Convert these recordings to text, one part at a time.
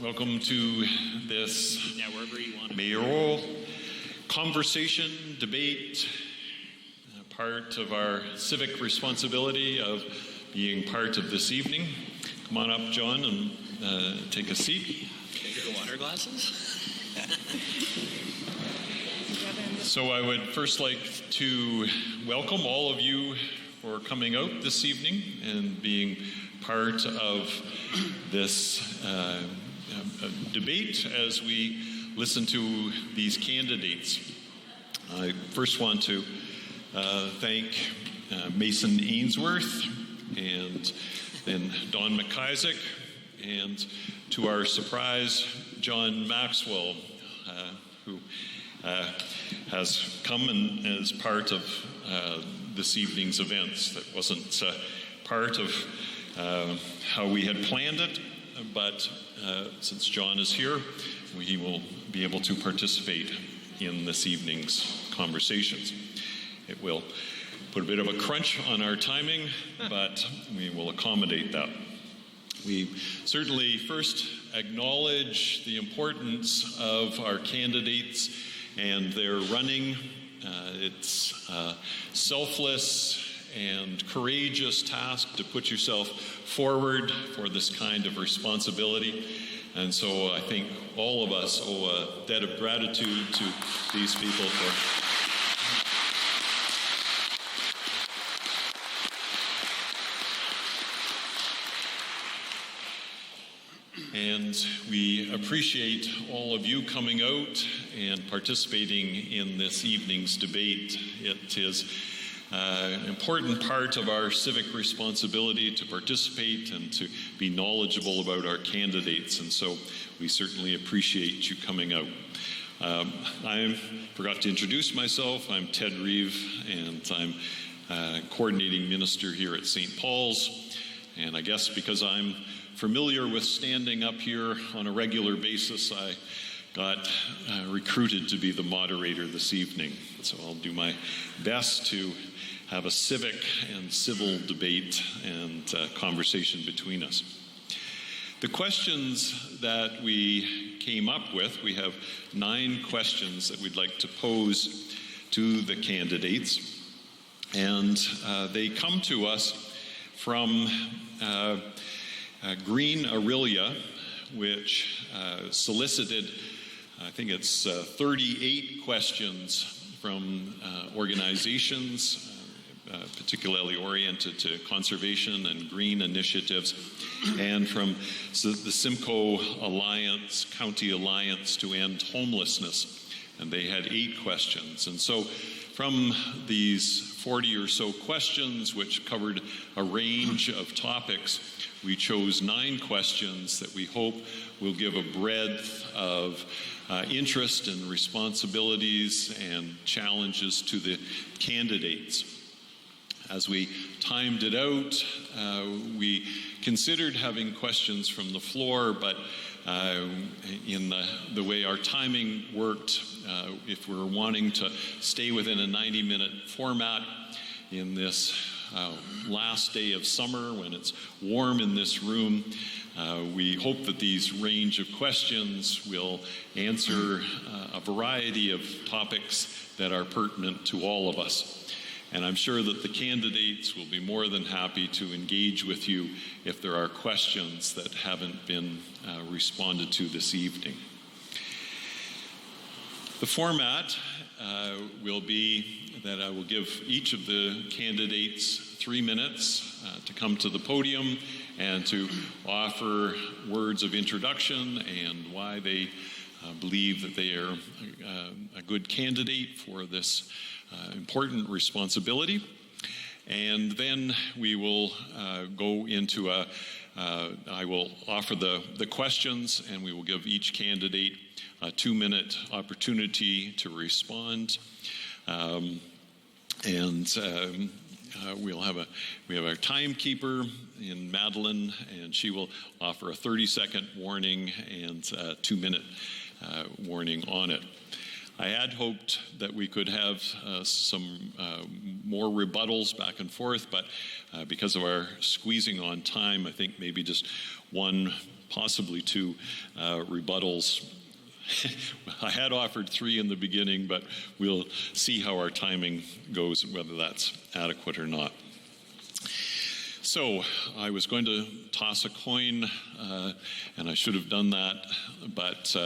Welcome to this mayoral conversation, debate, part of our civic responsibility of being part of this evening. Come on up, John, and take a seat. Take the water glasses. So I would first like to welcome all of you for coming out this evening and being part of this debate as we listen to these candidates. I first want to thank Mason Ainsworth and then Don McIsaac, and to our surprise, John Maxwell, who has come and as part of this evening's events. That wasn't part of how we had planned it, but since John is here, he will be able to participate in this evening's conversations. It will put a bit of a crunch on our timing, but we will accommodate that. We certainly first acknowledge the importance of our candidates and their running. It's a selfless and courageous task to put yourself forward for this kind of responsibility. And so I think all of us owe a debt of gratitude to these people for and we appreciate all of you coming out and participating in this evening's debate. It is an important part of our civic responsibility to participate and to be knowledgeable about our candidates, and so we certainly appreciate you coming out. I forgot to introduce myself. I'm Ted Reeve, and I'm coordinating minister here at St. Paul's, and I guess because I'm familiar with standing up here on a regular basis, I got recruited to be the moderator this evening. So I'll do my best to have a civic and civil debate and conversation between us. The questions that we came up with, we have 9 questions that we'd like to pose to the candidates, and they come to us from Green Orillia, which solicited, I think it's 38 questions from organizations, particularly oriented to conservation and green initiatives, and from the Simcoe Alliance, County Alliance to End Homelessness, and they had 8 questions. And so from these 40 or so questions, which covered a range of topics, we chose 9 questions that we hope will give a breadth of interest and responsibilities and challenges to the candidates. As we timed it out, we considered having questions from the floor, but in the way our timing worked, if we're wanting to stay within a 90-minute format in this last day of summer when it's warm in this room, we hope that these range of questions will answer a variety of topics that are pertinent to all of us. And I'm sure that the candidates will be more than happy to engage with you if there are questions that haven't been responded to this evening. The format will be that I will give each of the candidates 3 minutes to come to the podium and to offer words of introduction and why they believe that they are a good candidate for this important responsibility. And then we will go into I will offer the questions, and we will give each candidate a 2-minute opportunity to respond. We have our timekeeper in Madeline, and she will offer a 30-second warning and a 2-minute warning on it. I had hoped that we could have some more rebuttals back and forth, but because of our squeezing on time, I think maybe just one possibly 2 rebuttals. I had offered 3 in the beginning, but we'll see how our timing goes, whether that's adequate or not. So I was going to toss a coin, and I should have done that, but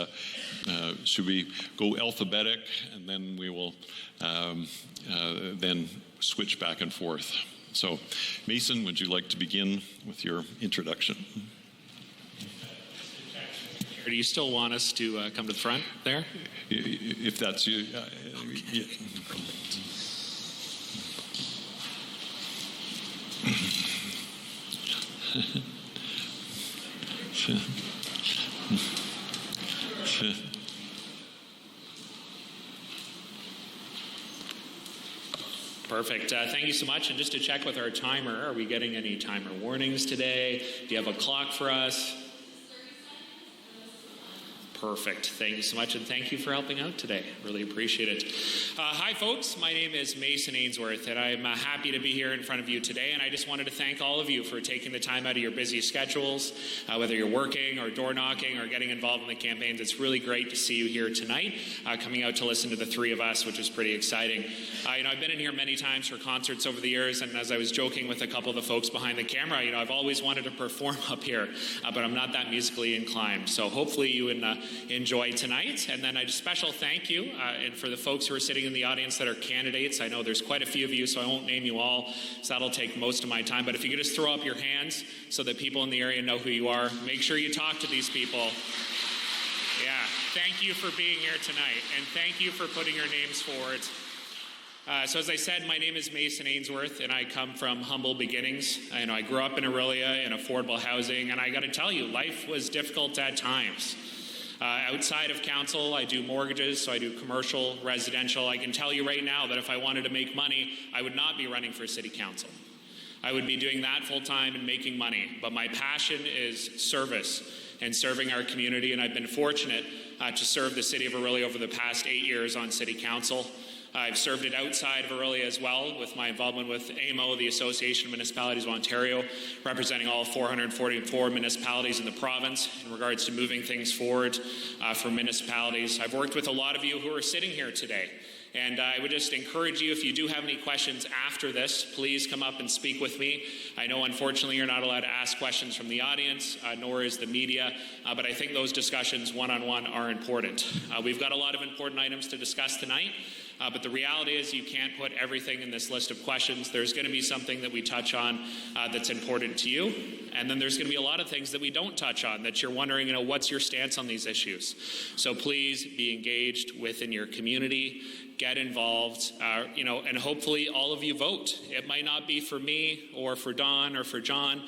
should we go alphabetic, and then we will then switch back and forth. So Mason, would you like to begin with your introduction? Do you still want us to come to the front there? If that's you. Yeah. Perfect. Thank you so much. And just to check with our timer, are we getting any timer warnings today? Do you have a clock for us? Perfect. Thank you so much, and thank you for helping out today. Really appreciate it. Hi, folks. My name is Mason Ainsworth, and I'm happy to be here in front of you today. And I just wanted to thank all of you for taking the time out of your busy schedules, whether you're working or door knocking or getting involved in the campaigns. It's really great to see you here tonight, coming out to listen to the 3 of us, which is pretty exciting. I've been in here many times for concerts over the years, and as I was joking with a couple of the folks behind the camera, I've always wanted to perform up here, but I'm not that musically inclined. So hopefully you enjoy tonight. And then a special thank you and for the folks who are sitting in the audience that are candidates. I know there's quite a few of you, so I won't name you all, so that'll take most of my time. But if you could just throw up your hands so that people in the area know who you are. Make sure you talk to these people. Yeah, thank you for being here tonight, and thank you for putting your names forward. So as I said, my name is Mason Ainsworth, and I come from humble beginnings. I grew up in Orillia in affordable housing, and I got to tell you, life was difficult at times. Outside of council, I do mortgages, so I do commercial, residential. I can tell you right now that if I wanted to make money, I would not be running for city council. I would be doing that full-time and making money. But my passion is service and serving our community, and I've been fortunate to serve the city of Orillia over the past 8 years on city council. I've served it outside of Orillia as well, with my involvement with AMO, the Association of Municipalities of Ontario, representing all 444 municipalities in the province in regards to moving things forward for municipalities. I've worked with a lot of you who are sitting here today, and I would just encourage you, if you do have any questions after this, please come up and speak with me. I know, unfortunately, you're not allowed to ask questions from the audience, nor is the media, but I think those discussions one-on-one are important. We've got a lot of important items to discuss tonight. But the reality is you can't put everything in this list of questions. There's going to be something that we touch on that's important to you. And then there's going to be a lot of things that we don't touch on that you're wondering, what's your stance on these issues? So please be engaged within your community, get involved, and hopefully all of you vote. It might not be for me or for Don or for John,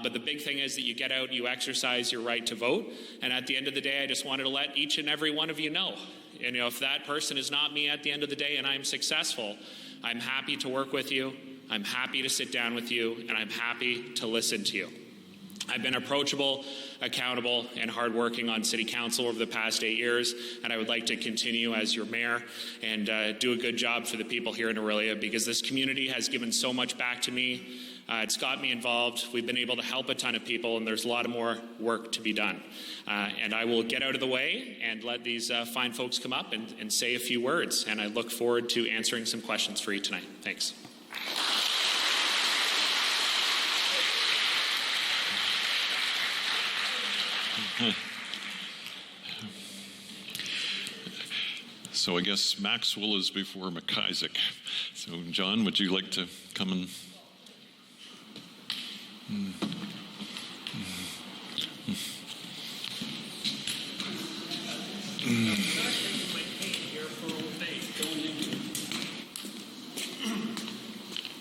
but the big thing is that you get out, you exercise your right to vote. And at the end of the day, I just wanted to let each and every one of you know. And if that person is not me at the end of the day and I'm successful, I'm happy to work with you, I'm happy to sit down with you, and I'm happy to listen to you. I've been approachable, accountable, and hardworking on City Council over the past 8 years, and I would like to continue as your mayor and do a good job for the people here in Orillia, because this community has given so much back to me. It's got me involved. We've been able to help a ton of people, and there's a lot of more work to be done. And I will get out of the way and let these fine folks come up and say a few words, and I look forward to answering some questions for you tonight. Thanks. So I guess Maxwell is before McIsaac. So John, would you like to come and...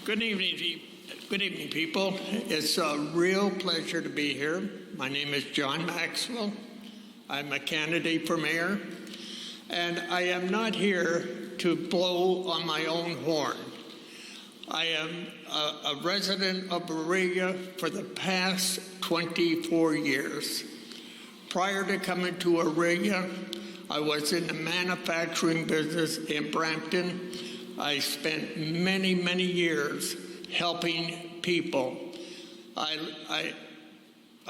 Good evening, people. It's a real pleasure to be here. My name is John Maxwell. I'm a candidate for mayor, and I am not here to blow on my own horn. I am a resident of Orillia for the past 24 years. Prior to coming to Orillia, I was in the manufacturing business in Brampton. I spent many, many years helping people. I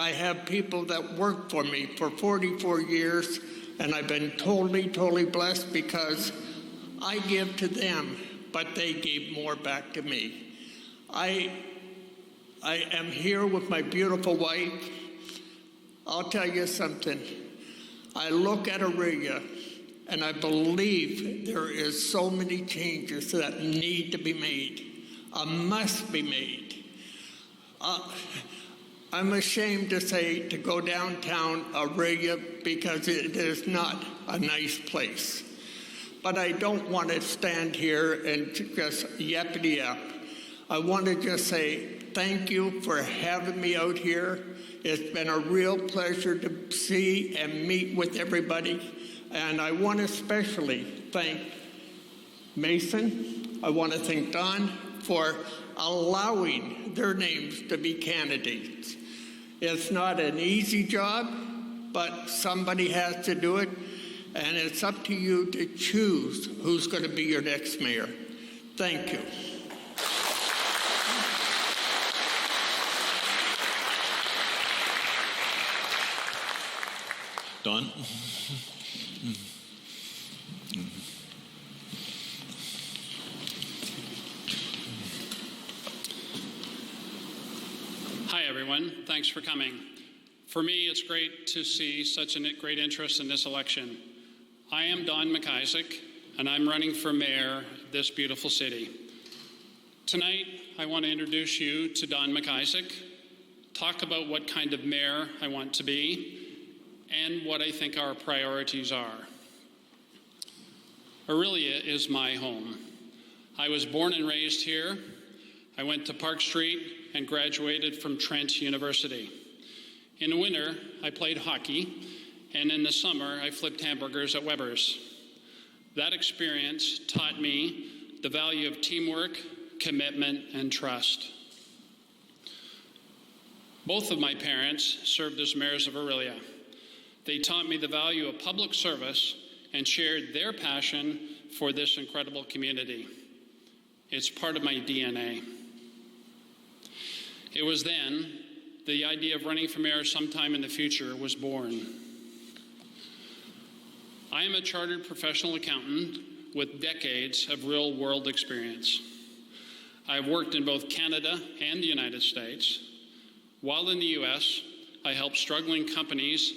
I have people that work for me for 44 years, and I've been totally blessed because I give to them, but they gave more back to me. I am here with my beautiful wife. I'll tell you something. I look at Orillia, and I believe there is so many changes that need to be made, must be made. I'm ashamed to say to go downtown Orillia because it is not a nice place. But I don't want to stand here and just yappity-yap. I want to just say thank you for having me out here. It's been a real pleasure to see and meet with everybody. And I want to especially thank Mason. I want to thank Don for allowing their names to be candidates. It's not an easy job, but somebody has to do it, and it's up to you to choose who's going to be your next mayor. Thank you. Don? Hi, everyone. Thanks for coming. For me, it's great to see such a great interest in this election. I am Don McIsaac, and I'm running for mayor of this beautiful city. Tonight, I want to introduce you to Don McIsaac, talk about what kind of mayor I want to be, and what I think our priorities are. Orillia is my home. I was born and raised here. I went to Park Street and graduated from Trent University. In the winter, I played hockey, and in the summer, I flipped hamburgers at Weber's. That experience taught me the value of teamwork, commitment, and trust. Both of my parents served as mayors of Orillia. They taught me the value of public service and shared their passion for this incredible community. It's part of my DNA. It was then the idea of running for mayor sometime in the future was born. I am a chartered professional accountant with decades of real-world experience. I've worked in both Canada and the United States. While in the U.S., I helped struggling companies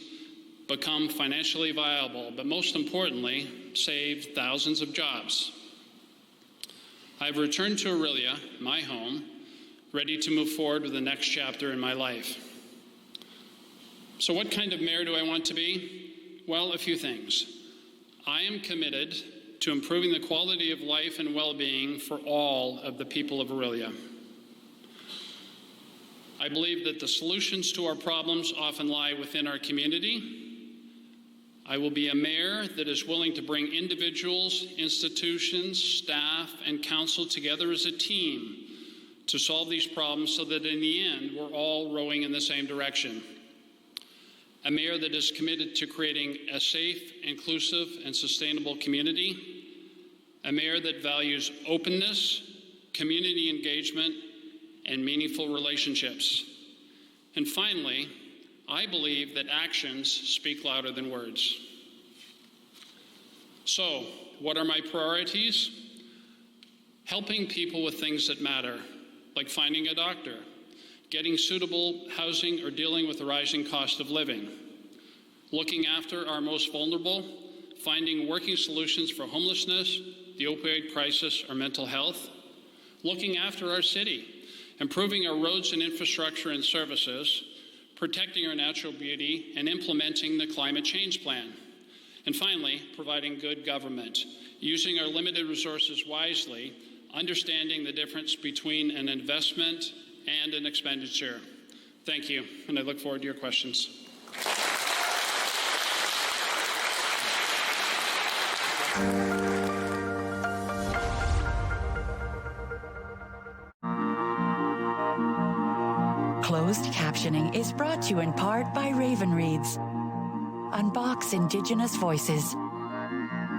become financially viable, but most importantly, save thousands of jobs. I've returned to Orillia, my home, ready to move forward with the next chapter in my life. So what kind of mayor do I want to be? Well, a few things. I am committed to improving the quality of life and well-being for all of the people of Orillia. I believe that the solutions to our problems often lie within our community. I will be a mayor that is willing to bring individuals, institutions, staff, and council together as a team to solve these problems so that in the end, we're all rowing in the same direction. A mayor that is committed to creating a safe, inclusive, and sustainable community. A mayor that values openness, community engagement, and meaningful relationships. And finally, I believe that actions speak louder than words. So, what are my priorities? Helping people with things that matter, like finding a doctor, getting suitable housing, or dealing with the rising cost of living. Looking after our most vulnerable, finding working solutions for homelessness, the opioid crisis, or mental health. Looking after our city, improving our roads and infrastructure and services, protecting our natural beauty, and implementing the climate change plan. And finally, providing good government, using our limited resources wisely, understanding the difference between an investment and an expenditure. Thank you, and I look forward to your questions. Closed captioning is brought to you in part by Raven Reads. Unbox Indigenous voices.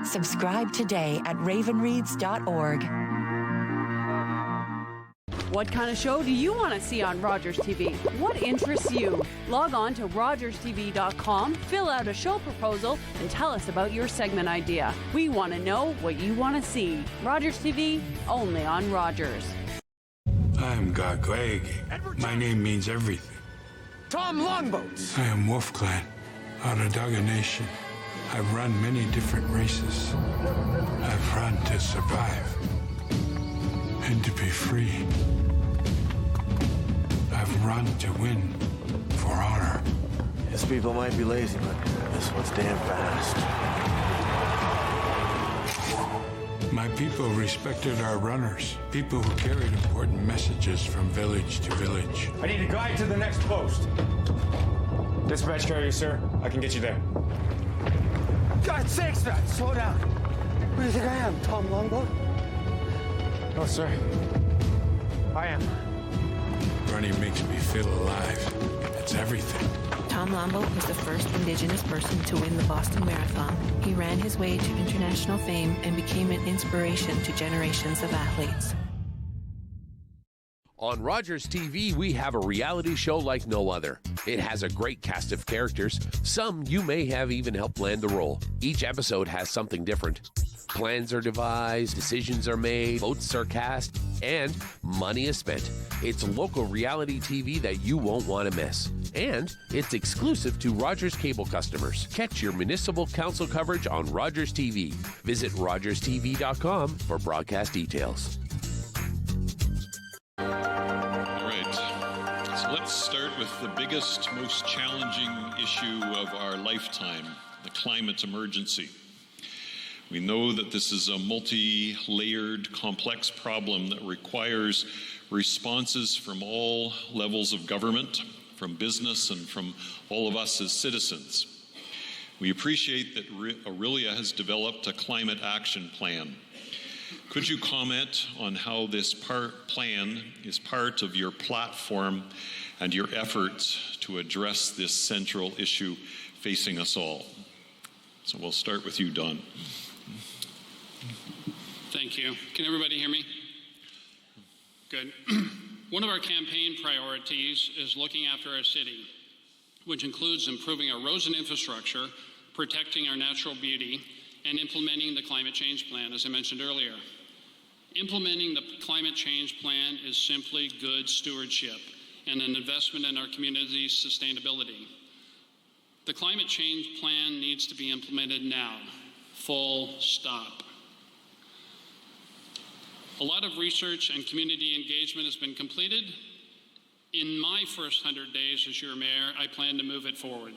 Subscribe today at ravenreads.org. What kind of show do you want to see on Rogers TV? What interests you? Log on to rogerstv.com, fill out a show proposal, and tell us about your segment idea. We want to know what you want to see. Rogers TV, only on Rogers. I'm Gagwag. My name means everything. Tom Longboats. I am Wolf Clan, Onondaga Nation. I've run many different races. I've run to survive and to be free. I've run to win for honor. His people might be lazy, but this one's damn fast. My people respected our runners, people who carried important messages from village to village. I need a guide to the next post. Dispatch carrier, sir. I can get you there. God's sakes, man, slow down. Who do you think I am, Tom Longboat? No, sir. I am. Running makes me feel alive. It's everything. Tom Longboat was the first Indigenous person to win the Boston Marathon. He ran his way to international fame and became an inspiration to generations of athletes. On Rogers TV, we have a reality show like no other. It has a great cast of characters. Some you may have even helped land the role. Each episode has something different. Plans are devised, decisions are made, votes are cast, and money is spent. It's local reality TV that you won't want to miss. And it's exclusive to Rogers cable customers. Catch your municipal council coverage on Rogers TV. Visit rogerstv.com for broadcast details. All right. So let's start with the biggest, most challenging issue of our lifetime, the climate emergency. We know that this is a multi-layered, complex problem that requires responses from all levels of government, from business, and from all of us as citizens. We appreciate that Orillia has developed a climate action plan. Could you comment on how this plan is part of your platform and your efforts to address this central issue facing us all? So we'll start with you, Don. Thank you. Can everybody hear me? Good. One of our campaign priorities is looking after our city, which includes improving our roads and infrastructure, protecting our natural beauty, and implementing the climate change plan, as I mentioned earlier. Implementing the climate change plan is simply good stewardship and an investment in our community's sustainability. The climate change plan needs to be implemented now, full stop. A lot of research and community engagement has been completed. In my first 100 days as your mayor, I plan to move it forward.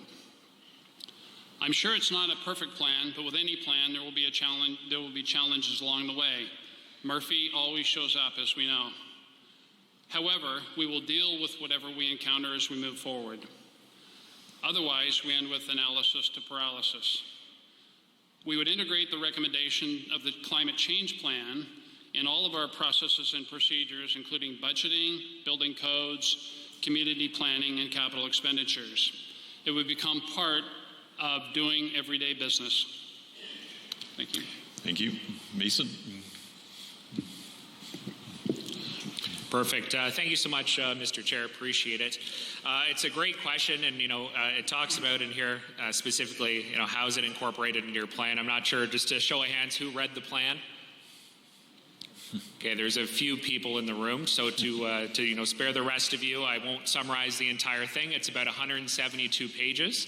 I'm sure it's not a perfect plan, but with any plan, there will be challenges along the way. Murphy always shows up, as we know. However, we will deal with whatever we encounter as we move forward. Otherwise, we end with analysis to paralysis. We would integrate the recommendation of the climate change plan in all of our processes and procedures, including budgeting, building codes, community planning, and capital expenditures. It would become part of doing everyday business. Thank you. Thank you. Mason? Perfect. Thank you so much, Mr. Chair. Appreciate it. It's a great question, and it talks about in here specifically, how is it incorporated into your plan? I'm not sure. Just to show of hands, who read the plan? Okay, there's a few people in the room, so to spare the rest of you, I won't summarize the entire thing. It's about 172 pages.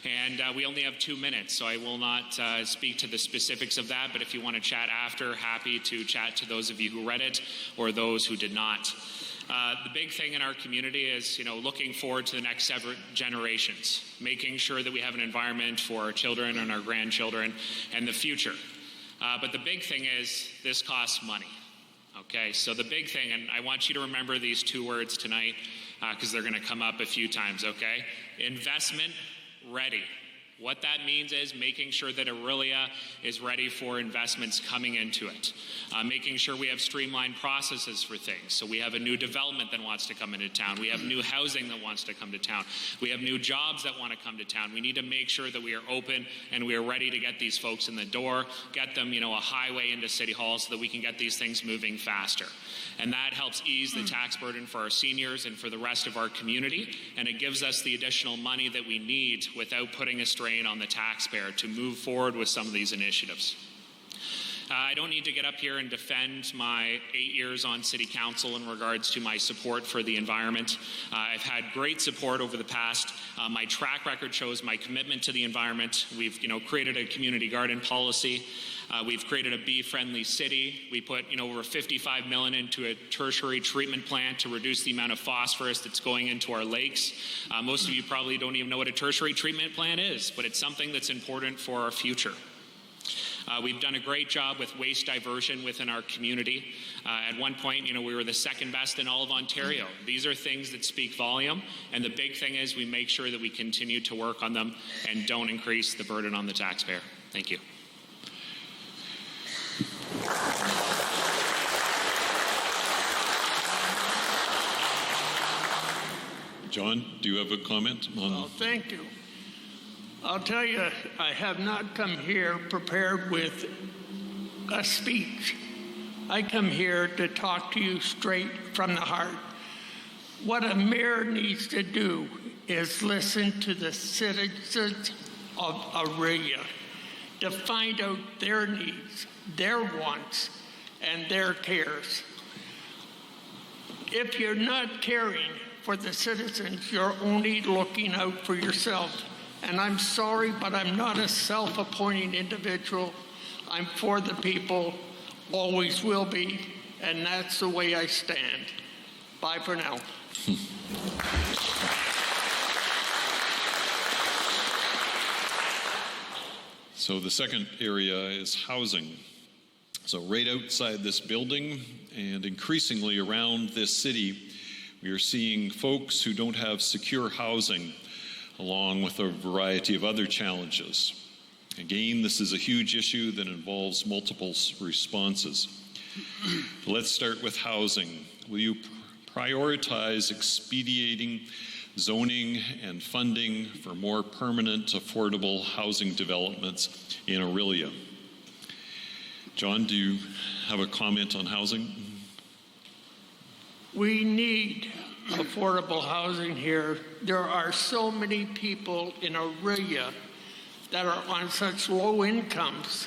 And we only have 2 minutes, so I will not speak to the specifics of that, but if you want to chat after, happy to chat to those of you who read it or those who did not. The big thing in our community is, looking forward to the next several generations, making sure that we have an environment for our children and our grandchildren and the future. But the big thing is this costs money. Okay, so the big thing, and I want you to remember these two words tonight because they're going to come up a few times, okay? Investment ready. What that means is making sure that Orillia is ready for investments coming into it. Making sure we have streamlined processes for things. So we have a new development that wants to come into town. We have new housing that wants to come to town. We have new jobs that want to come to town. We need to make sure that we are open and we are ready to get these folks in the door, get them, a highway into City Hall so that we can get these things moving faster. And that helps ease the tax burden for our seniors and for the rest of our community. And it gives us the additional money that we need without putting a strain on the taxpayer to move forward with some of these initiatives. I don't need to get up here and defend my 8 years on City Council in regards to my support for the environment. I've had great support over the past. My track record shows my commitment to the environment. We've, created a community garden policy. We've created a bee-friendly city. We put, over $55 million into a tertiary treatment plant to reduce the amount of phosphorus that's going into our lakes. Most of you probably don't even know what a tertiary treatment plant is, but it's something that's important for our future. We've done a great job with waste diversion within our community. At one point, we were the second best in all of Ontario. These are things that speak volume, and the big thing is we make sure that we continue to work on them and don't increase the burden on the taxpayer. Thank you. John, do you have a comment on? Well, thank you. I'll tell you, I have not come here prepared with a speech. I come here to talk to you straight from the heart. What a mayor needs to do is listen to the citizens of Orillia to find out their needs, their wants, and their cares. If you're not caring for the citizens, you're only looking out for yourself. And I'm sorry, but I'm not a self-appointing individual. I'm for the people, always will be, and that's the way I stand. Bye for now. So the second area is housing. So right outside this building and increasingly around this city, we are seeing folks who don't have secure housing, along with a variety of other challenges. Again, this is a huge issue that involves multiple responses. Let's start with housing. Will you prioritize expediting zoning and funding for more permanent, affordable housing developments in Orillia? John, do you have a comment on housing? We need affordable housing here. There are so many people in Orillia that are on such low incomes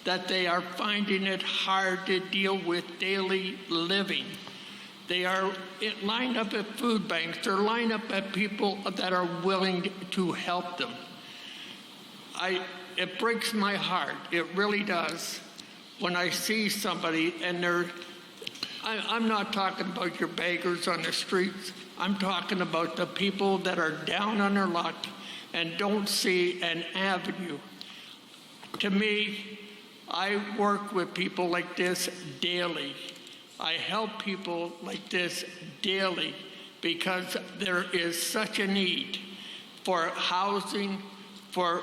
that they are finding it hard to deal with daily living. They are lined up at food banks. They're lined up at people that are willing to help them. It breaks my heart. It really does when I see somebody and I'm not talking about your beggars on the streets. I'm talking about the people that are down on their luck and don't see an avenue. To me, I work with people like this daily. I help people like this daily because there is such a need for housing, for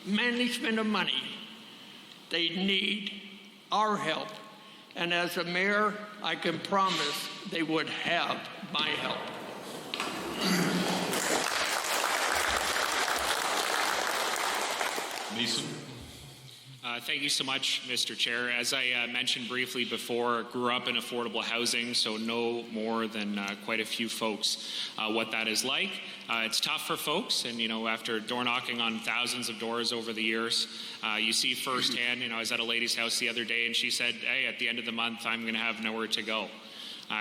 management of money. They need our help. And as a mayor, I can promise they would have my help. Mason? Thank you so much, Mr. Chair. As I mentioned briefly before, grew up in affordable housing, so know more than quite a few folks what that is like. It's tough for folks, and after door knocking on thousands of doors over the years, you see firsthand. I was at a lady's house the other day, and she said, "Hey, at the end of the month, I'm going to have nowhere to go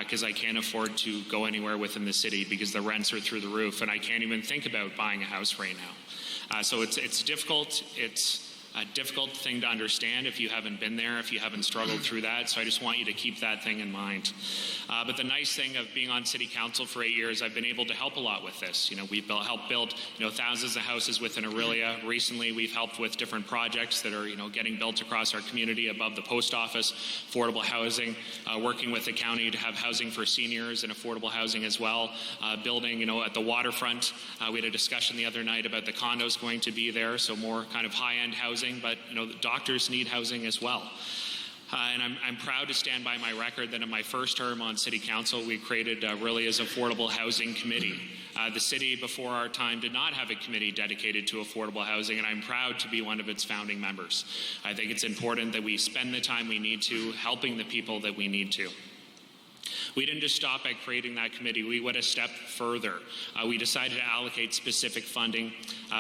because I can't afford to go anywhere within the city because the rents are through the roof, and I can't even think about buying a house right now." So it's difficult. It's a difficult thing to understand if you haven't been there, if you haven't struggled through that. So I just want you to keep that thing in mind. But the nice thing of being on City Council for 8 years, I've been able to help a lot with this. We've helped build, thousands of houses within Orillia. Recently, we've helped with different projects that are, getting built across our community above the post office, affordable housing, working with the county to have housing for seniors and affordable housing as well. Building, at the waterfront. We had a discussion the other night about the condos going to be there, so more kind of high-end housing, but, the doctors need housing as well. And I'm proud to stand by my record that in my first term on City Council, we created Orillia's Affordable Housing Committee. The city before our time did not have a committee dedicated to affordable housing, and I'm proud to be one of its founding members. I think it's important that we spend the time we need to helping the people that we need to. We didn't just stop at creating that committee. We went a step further. We decided to allocate specific funding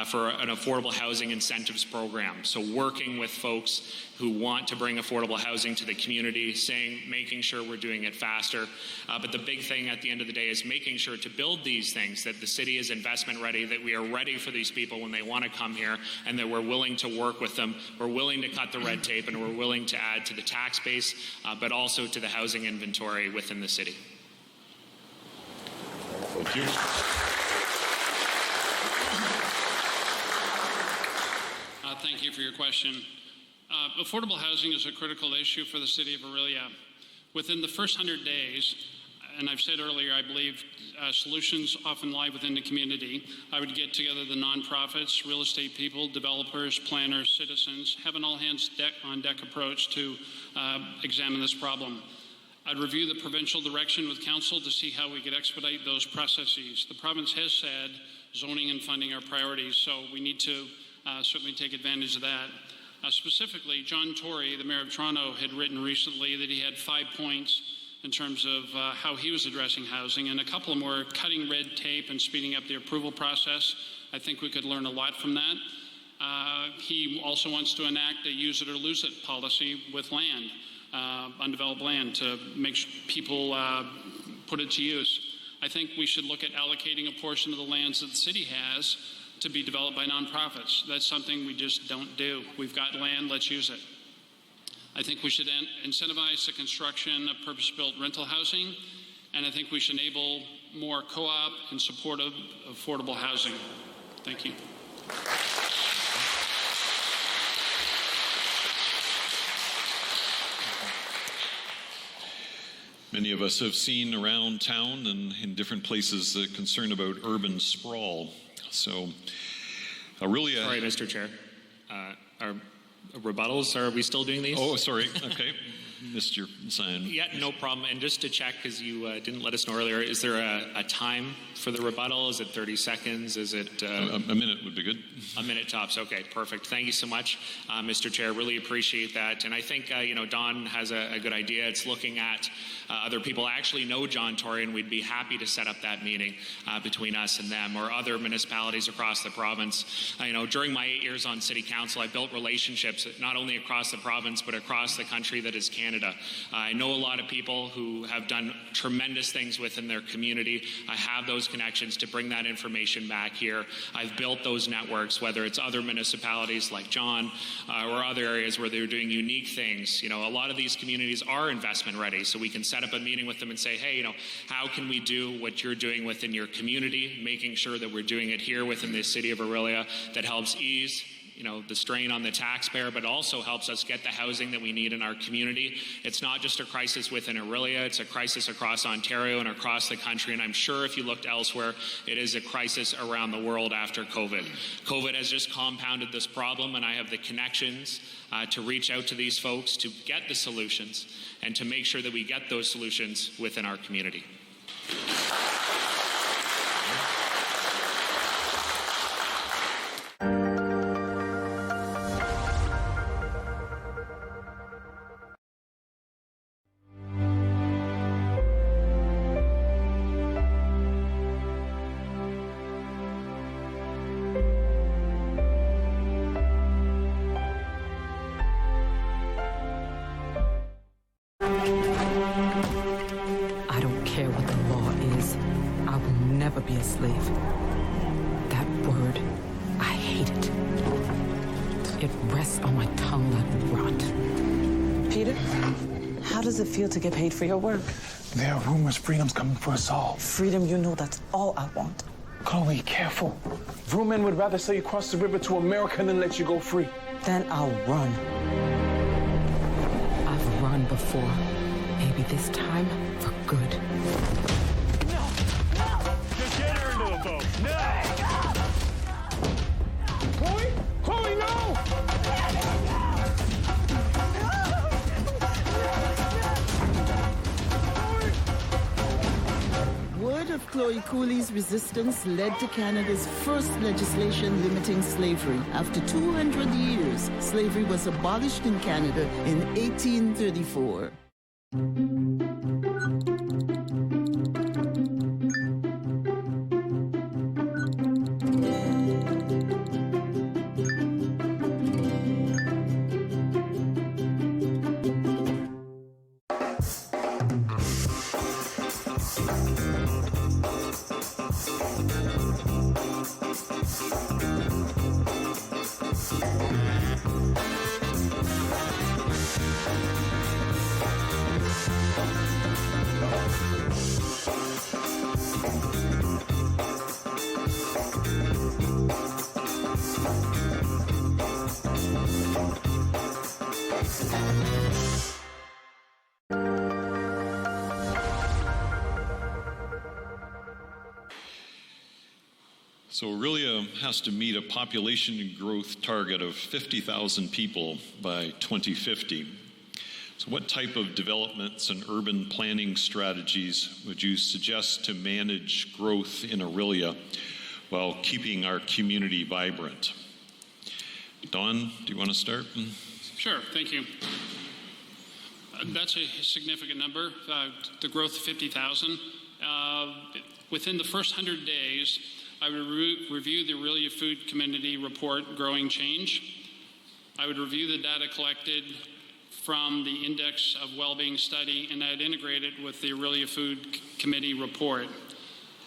for an affordable housing incentives program. So working with folks who want to bring affordable housing to the community, making sure we're doing it faster. But the big thing at the end of the day is making sure to build these things, that the city is investment ready, that we are ready for these people when they want to come here, and that we're willing to work with them. We're willing to cut the red tape, and we're willing to add to the tax base, but also to the housing inventory within the city. Thank you. Thank you for your question. Affordable housing is a critical issue for the city of Orillia. Within the first 100 days, and I've said earlier, I believe solutions often lie within the community. I would get together the nonprofits, real estate people, developers, planners, citizens, have an all-hands-on-deck approach to examine this problem. I'd review the provincial direction with council to see how we could expedite those processes. The province has said zoning and funding are priorities, so we need to certainly take advantage of that. Specifically, John Tory, the Mayor of Toronto, had written recently that he had 5 points in terms of how he was addressing housing, and a couple of more cutting red tape and speeding up the approval process. I think we could learn a lot from that. He also wants to enact a use it or lose it policy with land, undeveloped land, to make sure people put it to use. I think we should look at allocating a portion of the lands that the city has to be developed by nonprofits. That's something we just don't do. We've got land, let's use it. I think we should incentivize the construction of purpose-built rental housing, and I think we should enable more co-op and supportive affordable housing. Thank you. Many of us have seen around town and in different places the concern about urban sprawl. So, Orillia... Sorry, Mr. Chair. Our rebuttals, are we still doing these? Oh, sorry. Okay. Missed your sign. Yeah, no problem. And just to check, because you didn't let us know earlier, is there a time for the rebuttal? Is it 30 seconds? Is it... A minute would be good. A minute tops. Okay, perfect. Thank you so much, Mr. Chair. Really appreciate that. And I think, Don has a good idea. It's looking at other people actually know John Tory, and we'd be happy to set up that meeting between us and them or other municipalities across the province. During my 8 years on City Council, I built relationships not only across the province, but across the country that is Canada. I know a lot of people who have done tremendous things within their community. I have those connections to bring that information back here. I've built those networks, whether it's other municipalities like John or other areas where they're doing unique things. A lot of these communities are investment ready, so we can set up a meeting with them and say, hey, how can we do what you're doing within your community, making sure that we're doing it here within the city of Orillia that helps ease the strain on the taxpayer, but also helps us get the housing that we need in our community. It's not just a crisis within Orillia, it's a crisis across Ontario and across the country, and I'm sure if you looked elsewhere, it is a crisis around the world after COVID. COVID has just compounded this problem, and I have the connections to reach out to these folks to get the solutions and to make sure that we get those solutions within our community. I don't care what the law is. I will never be a slave. That word, I hate it. It rests on my tongue like rot. Peter, how does it feel to get paid for your work? There are rumors freedom's coming for us all. Freedom, you know that's all I want. Chloe, careful. Vrooman would rather sell you across the river to America than let you go free. Then I'll run. I've run before. Maybe this time for good. No! No! Just get her into the boat. No! Chloe? Chloe, no! Word of Chloe Cooley's resistance led to Canada's first legislation limiting slavery. After 200 years, slavery was abolished in Canada in 1834. So Orillia has to meet a population growth target of 50,000 people by 2050. So what type of developments and urban planning strategies would you suggest to manage growth in Orillia while keeping our community vibrant? Don, do you want to start? Sure, thank you. That's a significant number, the growth of 50,000. Within the first 100 days, I would review the Orillia Food Committee report, Growing Change. I would review the data collected from the Index of Wellbeing study, and I'd integrate it with the Orillia Food Committee report.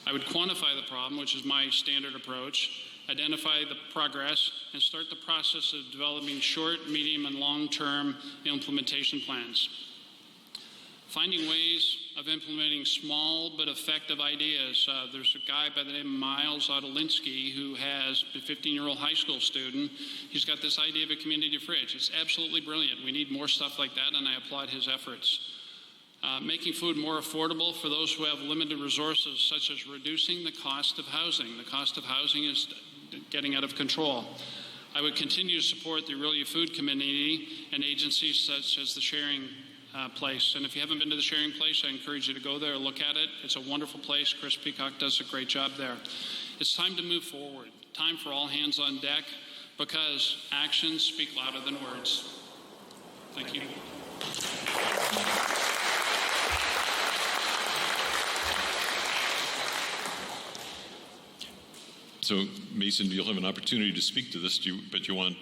I would quantify the problem, which is my standard approach, identify the progress, and start the process of developing short, medium, and long-term implementation plans. Finding ways of implementing small but effective ideas. There's a guy by the name of Miles Ottolinsky who has a 15-year-old high school student. He's got this idea of a community fridge. It's absolutely brilliant. We need more stuff like that, and I applaud his efforts. Making food more affordable for those who have limited resources, such as reducing the cost of housing. The cost of housing is getting out of control. I would continue to support the Orillia Food Committee and agencies such as the Sharing Place. And if you haven't been to the Sharing Place, I encourage you to go there and look at it. It's a wonderful place. Chris Peacock does a great job there. It's time to move forward. Time for all hands on deck, because actions speak louder than words. Thank you. So, Mason, you'll have an opportunity to speak to this, but you want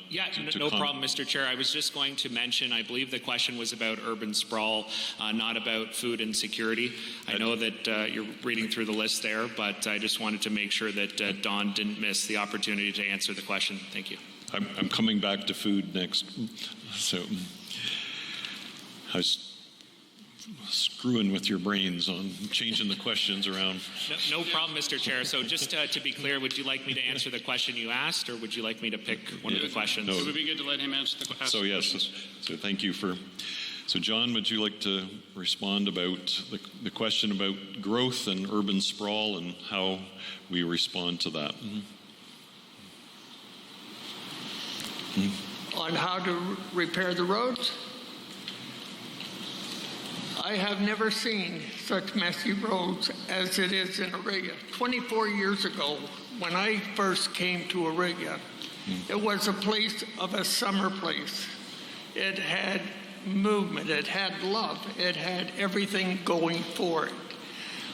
no problem, Mr. Chair. I was just going to mention, I believe the question was about urban sprawl, not about food insecurity. I know that you're reading through the list there, but I just wanted to make sure that Don didn't miss the opportunity to answer the question. Thank you. I'm coming back to food next. So, I was screwing with your brains on changing the questions around. No problem, Mr. Chair. So just to be clear, would you like me to answer the question you asked, or would you like me to pick one of the questions? No. It would be good to let him answer the question. So yes, so thank you for... So John, would you like to respond about the question about growth and urban sprawl and how we respond to that? On how to repair the roads? I have never seen such messy roads as it is in Orillia. 24 years ago, when I first came to Orillia, it was a place of a summer place. It had movement, it had love, it had everything going for it.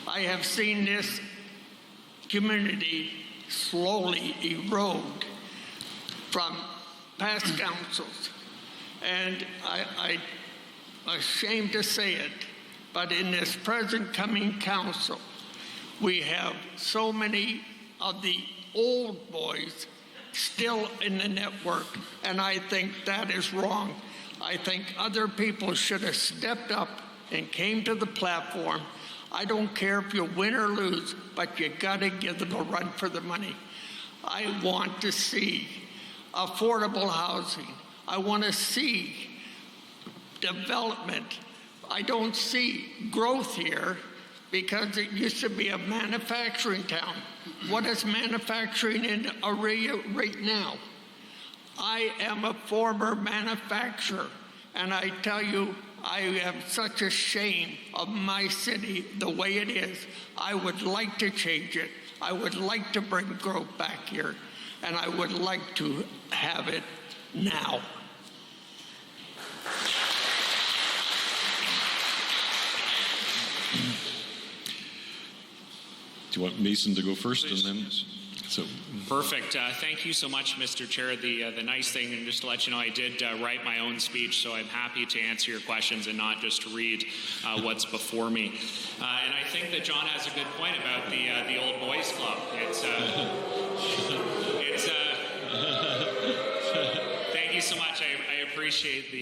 I have seen this community slowly erode from past councils. And I'm ashamed to say it, but in this present coming council, we have so many of the old boys still in the network, and I think that is wrong. I think other people should have stepped up and came to the platform. I don't care if you win or lose, but you got to give them a run for the money. I want to see affordable housing. I want to see development. I don't see growth here because it used to be a manufacturing town. What is manufacturing in Orillia right now? I am a former manufacturer, and I tell you, I have such a shame of my city the way it is. I would like to change it. I would like to bring growth back here, and I would like to have it now. Do you want Mason to go first? Please. And then? So. Perfect. Thank you so much, Mr. Chair. The nice thing, and just to let you know, I did write my own speech, so I'm happy to answer your questions and not just read what's before me. And I think that John has a good point about the Old Boys Club. Thank you so much. I appreciate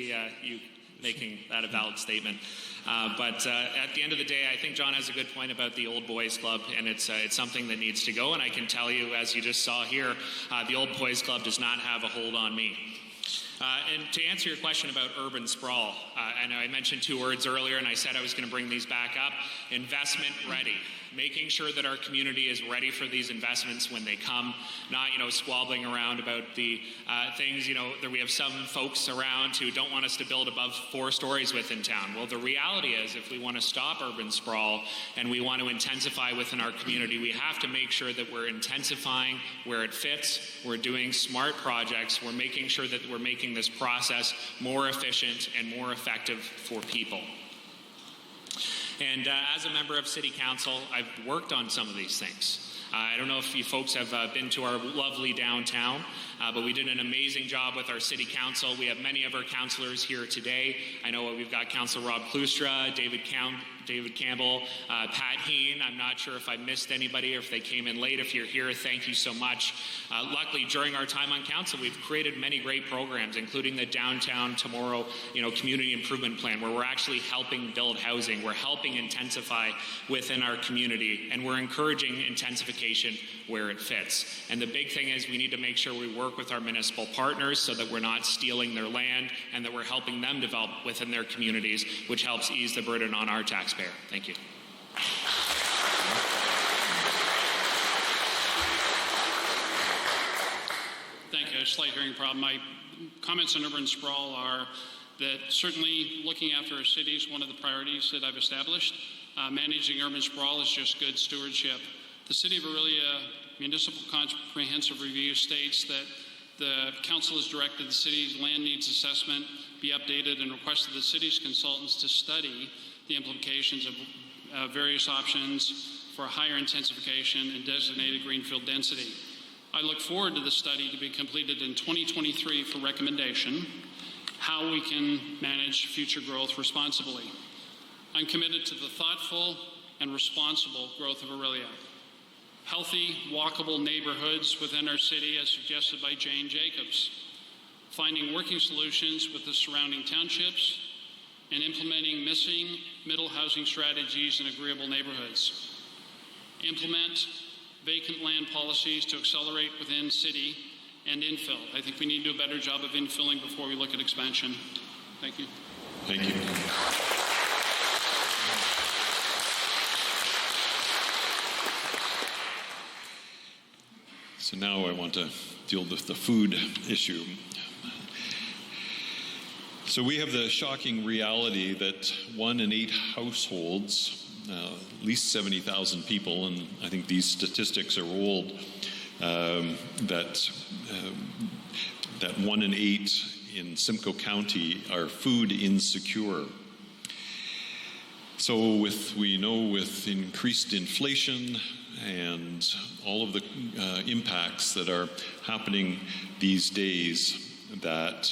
you making that a valid statement. But at the end of the day, I think John has a good point about the Old Boys Club, and it's something that needs to go. And I can tell you, as you just saw here, the Old Boys Club does not have a hold on me. And to answer your question about urban sprawl, I know I mentioned two words earlier, and I said I was going to bring these back up. Investment ready. Making sure that our community is ready for these investments when they come, not, squabbling around about the things, that we have some folks around who don't want us to build above 4 stories within town. Well, the reality is, if we want to stop urban sprawl and we want to intensify within our community, we have to make sure that we're intensifying where it fits, we're doing smart projects, we're making sure that we're making this process more efficient and more effective for people. And as a member of City Council, I've worked on some of these things. I don't know if you folks have been to our lovely downtown, but we did an amazing job with our City Council. We have many of our councillors here today. I know we've got Councillor Rob Klustra, David Campbell, Pat Heen. I'm not sure if I missed anybody or if they came in late. If you're here, thank you so much. Luckily, during our time on council, we've created many great programs, including the Downtown Tomorrow, Community Improvement Plan, where we're actually helping build housing. We're helping intensify within our community, and we're encouraging intensification where it fits. And the big thing is we need to make sure we work with our municipal partners so that we're not stealing their land and that we're helping them develop within their communities, which helps ease the burden on our taxpayer. Thank you. Thank you. A slight hearing problem. My comments on urban sprawl are that certainly looking after our city is one of the priorities that I've established. Managing urban sprawl is just good stewardship. The City of Orillia Municipal Comprehensive Review states that the council has directed the city's land needs assessment be updated and requested the city's consultants to study the implications of various options for higher intensification and designated greenfield density. I look forward to the study to be completed in 2023 for recommendation, how we can manage future growth responsibly. I'm committed to the thoughtful and responsible growth of Orillia. Healthy, walkable neighborhoods within our city, as suggested by Jane Jacobs. Finding working solutions with the surrounding townships, and implementing missing middle housing strategies in agreeable neighborhoods. Implement vacant land policies to accelerate within city and infill. I think we need to do a better job of infilling before we look at expansion. Thank you. Thank you. So now I want to deal with the food issue. So we have the shocking reality that 1 in 8 households, at least 70,000 people, and I think these statistics are old, that 1 in 8 in Simcoe County are food insecure. So we know with increased inflation and all of the impacts that are happening these days, that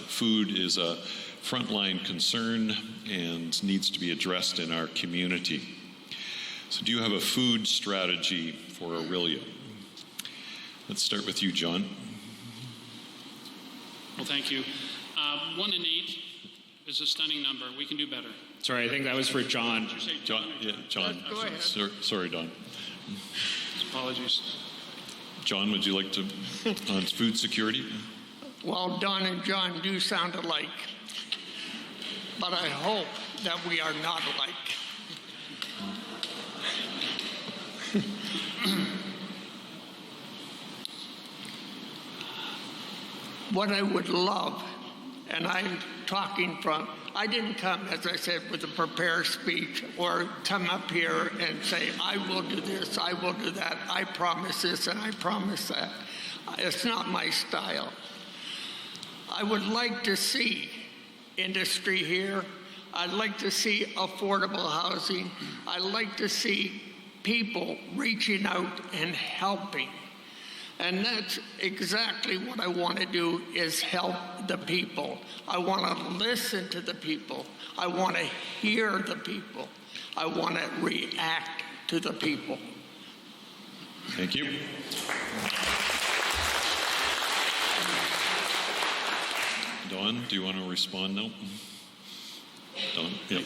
food is a frontline concern and needs to be addressed in our community. So do you have a food strategy for Orillia? Let's start with you, John. Well, thank you. 1 in 8 is a stunning number. We can do better. Sorry, I think that was for John. Did you say John, yeah, John. Go ahead. Sorry, Don. Apologies. John, would you like to, on food security? Well, Don and John do sound alike, but I hope that we are not alike. What I would love, and I'm talking from, I didn't come, as I said, with a prepared speech or come up here and say, I will do this, I will do that, I promise this and I promise that. It's not my style. I would like to see industry here. I'd like to see affordable housing. I'd like to see people reaching out and helping. And that's exactly what I want to do, is help the people. I want to listen to the people. I want to hear the people. I want to react to the people. Thank you. Dawn, do you want to respond now? Dawn? Yep.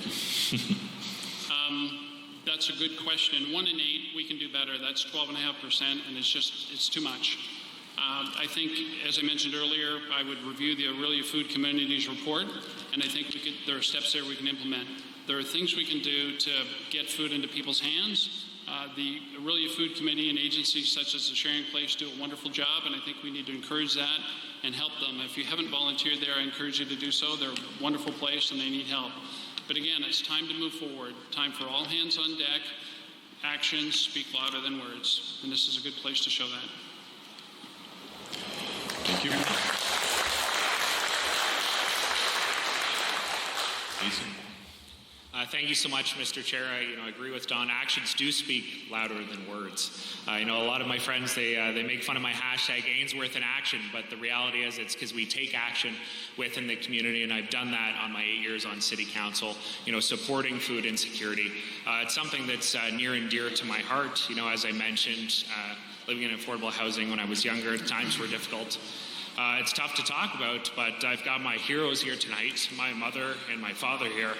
That's a good question. 1 in 8, we can do better. That's 12.5%, and it's too much. I think, as I mentioned earlier, I would review the Orillia Food Communities report, and I think there are steps there we can implement. There are things we can do to get food into people's hands. The Orillia Food Committee and agencies such as the Sharing Place do a wonderful job, and I think we need to encourage that and help them. If you haven't volunteered there, I encourage you to do so. They're a wonderful place, and they need help. But again, it's time to move forward. Time for all hands on deck. Actions speak louder than words, and this is a good place to show that. Thank you. Jason? Thank you so much, Mr. Chair. I agree with Don. Actions do speak louder than words. A lot of my friends, they make fun of my hashtag Ainsworth in action, but the reality is it's because we take action within the community, and I've done that on my 8 years on City Council, supporting food insecurity. It's something that's near and dear to my heart. As I mentioned, living in affordable housing when I was younger, times were difficult. It's tough to talk about, but I've got my heroes here tonight, my mother and my father here.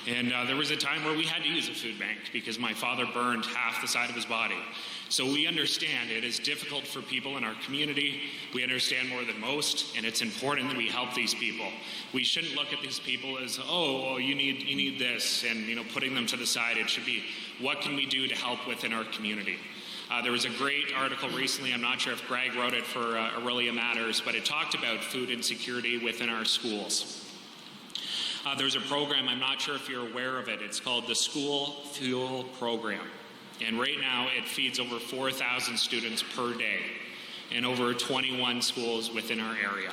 And there was a time where we had to use a food bank because my father burned half the side of his body. So we understand it is difficult for people in our community. We understand more than most, and it's important that we help these people. We shouldn't look at these people as, you need this, and putting them to the side. It should be, what can we do to help within our community? There was a great article recently, I'm not sure if Greg wrote it for Orillia Matters, but it talked about food insecurity within our schools. There's a program, I'm not sure if you're aware of it, it's called the School Fuel Program. And right now it feeds over 4,000 students per day in over 21 schools within our area.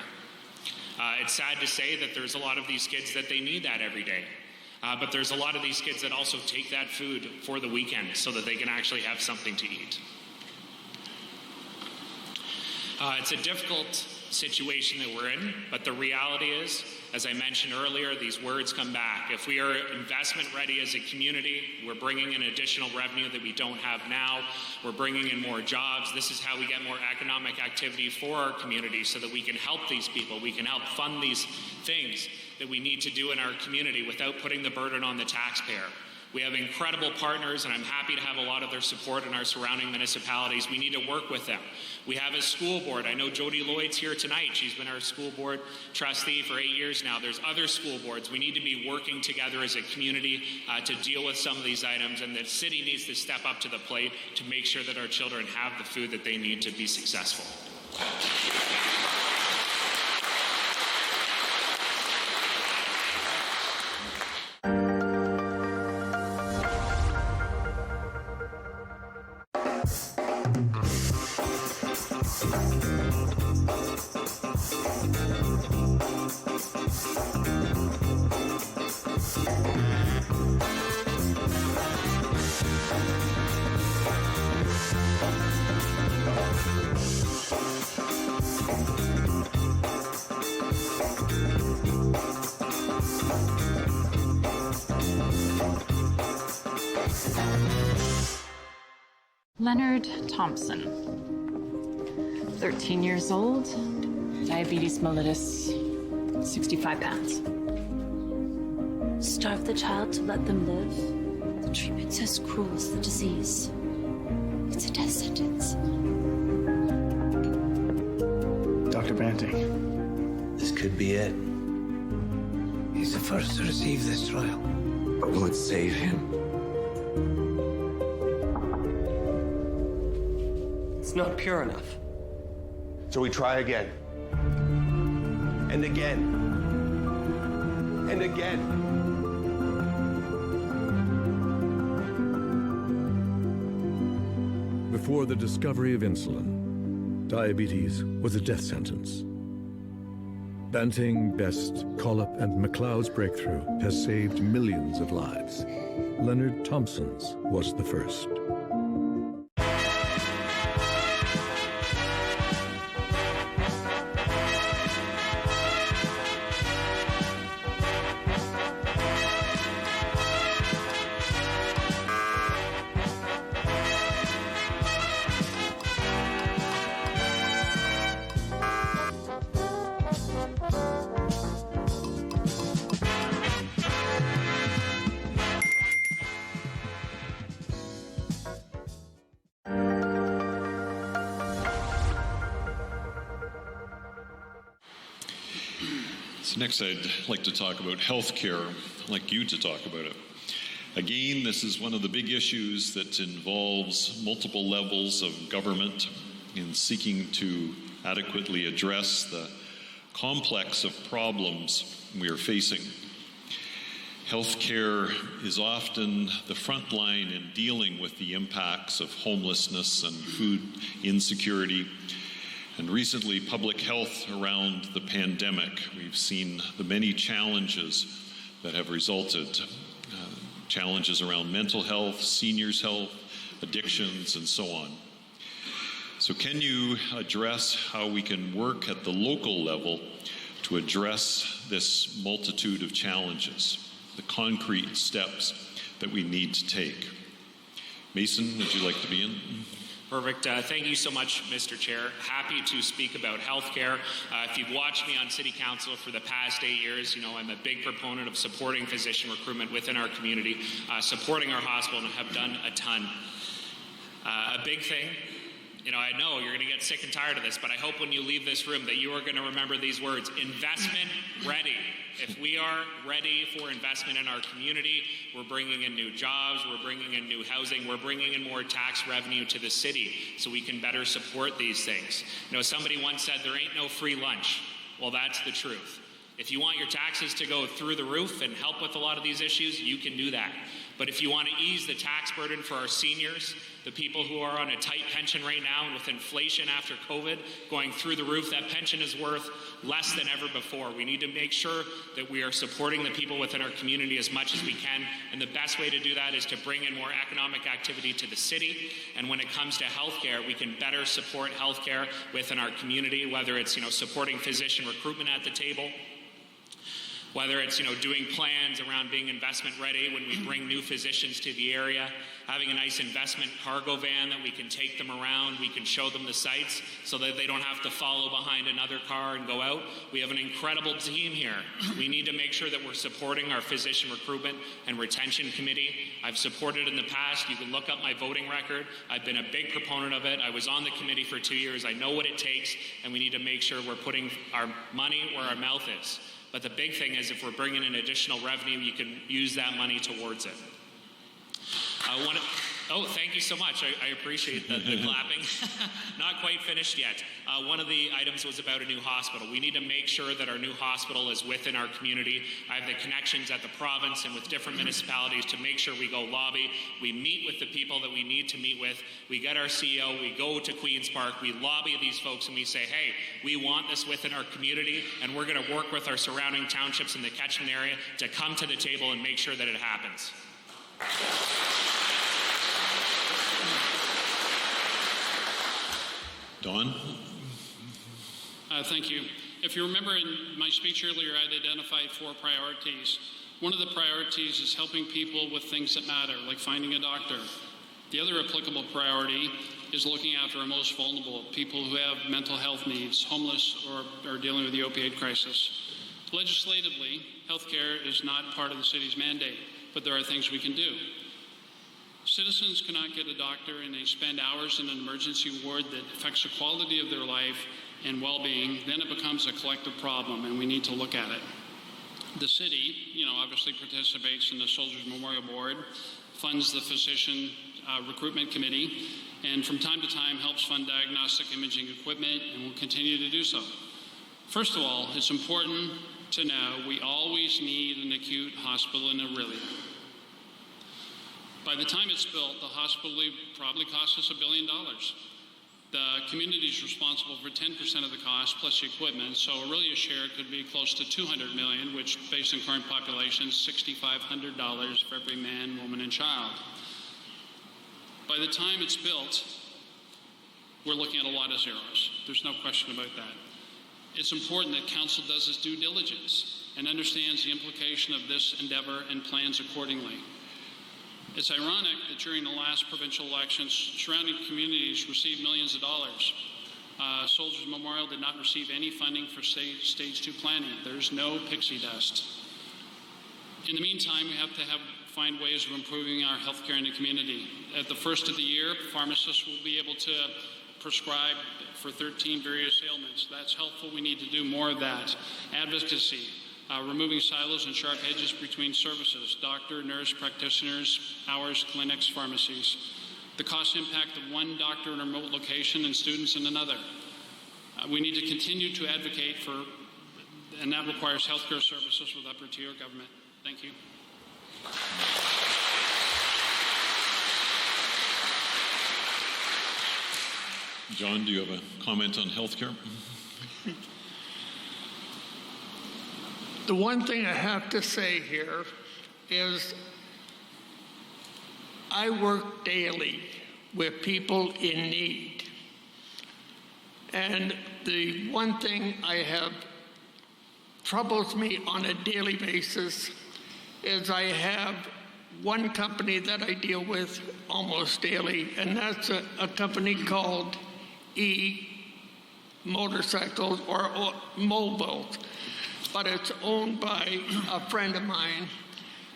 It's sad to say that there's a lot of these kids that they need that every day. But there's a lot of these kids that also take that food for the weekend so that they can actually have something to eat. It's a difficult situation that we're in, but the reality is, as I mentioned earlier, these words come back. If we are investment ready as a community, we're bringing in additional revenue that we don't have now. We're bringing in more jobs. This is how we get more economic activity for our community so that we can help these people. We can help fund these things that we need to do in our community without putting the burden on the taxpayer. We have incredible partners, and I'm happy to have a lot of their support in our surrounding municipalities. We need to work with them. We have a school board. I know Jody Lloyd's here tonight. She's been our school board trustee for 8 years now. There's other school boards. We need to be working together as a community to deal with some of these items, and the city needs to step up to the plate to make sure that our children have the food that they need to be successful. Leonard Thompson. 13 years old, diabetes mellitus, 65 pounds. Starve the child to let them live? The treatment's as cruel as the disease. It's a death sentence. Dr. Banting, this could be it. He's the first to receive this trial. But will it save him? It's not pure enough. So we try again. And again. And again. Before the discovery of insulin, diabetes was a death sentence. Banting, Best, Collop, and MacLeod's breakthrough has saved millions of lives. Leonard Thompson's was the first. So next I'd like to talk about healthcare. I'd like you to talk about it. Again, this is one of the big issues that involves multiple levels of government in seeking to adequately address the complex of problems we are facing. Healthcare is often the front line in dealing with the impacts of homelessness and food insecurity. And recently, public health around the pandemic. We've seen the many challenges that have resulted. Challenges around mental health, seniors' health, addictions, and so on. So can you address how we can work at the local level to address this multitude of challenges, the concrete steps that we need to take? Mason, would you like to begin? Perfect. Thank you so much, Mr. Chair. Happy to speak about healthcare. If you've watched me on City Council for the past 8 years, you know I'm a big proponent of supporting physician recruitment within our community, supporting our hospital, and have done a ton. A big thing, you know, I know you're going to get sick and tired of this, but I hope when you leave this room that you are going to remember these words: investment ready. If we are ready for investment in our community, we're bringing in new jobs, we're bringing in new housing, we're bringing in more tax revenue to the city so we can better support these things. You know, somebody once said there ain't no free lunch. Well, that's the truth. If you want your taxes to go through the roof and help with a lot of these issues, you can do that. But if you want to ease the tax burden for our seniors, the people who are on a tight pension right now, and with inflation after COVID going through the roof, that pension is worth less than ever before. We need to make sure that we are supporting the people within our community as much as we can, and the best way to do that is to bring in more economic activity to the city. And when it comes to healthcare, we can better support healthcare within our community, whether it's, you know, supporting physician recruitment at the table, whether it's, you know, doing plans around being investment ready when we bring new physicians to the area, having a nice investment cargo van that we can take them around, we can show them the sites so that they don't have to follow behind another car and go out. We have an incredible team here. We need to make sure that we're supporting our physician recruitment and retention committee. I've supported in the past. You can look up my voting record. I've been a big proponent of it. I was on the committee for 2 years. I know what it takes, and we need to make sure we're putting our money where our mouth is. But the big thing is if we're bringing in additional revenue, you can use that money towards it. Oh, thank you so much. I appreciate the clapping. Not quite finished yet. One of the items was about a new hospital. We need to make sure that our new hospital is within our community. I have the connections at the province and with different municipalities to make sure we go lobby. We meet with the people that we need to meet with. We get our CEO, we go to Queen's Park, we lobby these folks, and we say, hey, we want this within our community, and we're going to work with our surrounding townships in the catchment area to come to the table and make sure that it happens. Don? Thank you. If you remember in my speech earlier, I'd identified 4 priorities. One of the priorities is helping people with things that matter, like finding a doctor, The other applicable priority is looking after our most vulnerable, people who have mental health needs, homeless, or are dealing with the opioid crisis. Legislatively, healthcare is not part of the city's mandate, but there are things we can do. Citizens cannot get a doctor and they spend hours in an emergency ward that affects the quality of their life and well-being. Then it becomes a collective problem, and we need to look at it. The city, obviously participates in the Soldiers Memorial Board, funds the physician recruitment committee, and from time to time helps fund diagnostic imaging equipment, and will continue to do so. First of all, it's important to know we always need an acute hospital in Orillia. By the time it's built, the hospital will probably cost us $1 billion. The community is responsible for 10% of the cost plus the equipment, so Orillia's share could be close to $200 million, which, based on current population, is $6,500 for every man, woman, and child. By the time it's built, we're looking at a lot of zeros. There's no question about that. It's important that council does its due diligence and understands the implication of this endeavor and plans accordingly. It's ironic that during the last provincial elections, surrounding communities received millions of dollars. Soldiers Memorial did not receive any funding for stage 2 planning. There's no pixie dust. In the meantime, we have to find ways of improving our healthcare in the community. At the first of the year, pharmacists will be able to prescribe for 13 various ailments. That's helpful. We need to do more of that. Advocacy. Removing silos and sharp edges between services, doctor, nurse, practitioners, hours, clinics, pharmacies. The cost impact of one doctor in a remote location and students in another. We need to continue to advocate for, and that requires healthcare services with upper tier government. Thank you. John, do you have a comment on healthcare? The one thing I have to say here is I work daily with people in need. And the one thing I have troubles me on a daily basis is I have one company that I deal with almost daily, and that's a company called Motorcycles or Mobiles. But it's owned by a friend of mine.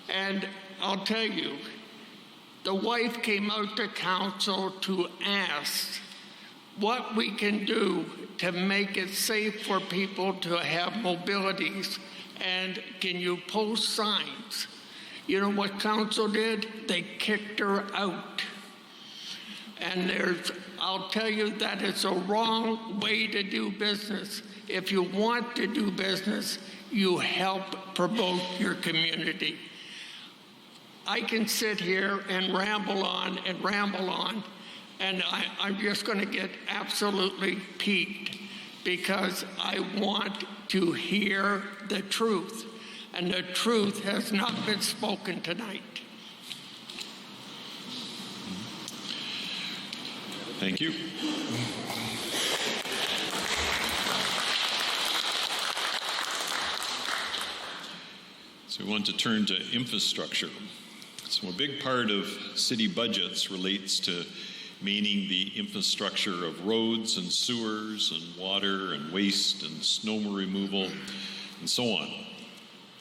And I'll tell you, the wife came out to council to ask what we can do to make it safe for people to have mobilities. And can you post signs? You know what council did? They kicked her out. And I'll tell you that it's a wrong way to do business. If you want to do business, you help promote your community. I can sit here and ramble on, and I'm just going to get absolutely peaked because I want to hear the truth, and the truth has not been spoken tonight. Thank you. So we want to turn to infrastructure. So a big part of city budgets relates to maintaining the infrastructure of roads and sewers and water and waste and snow removal and so on.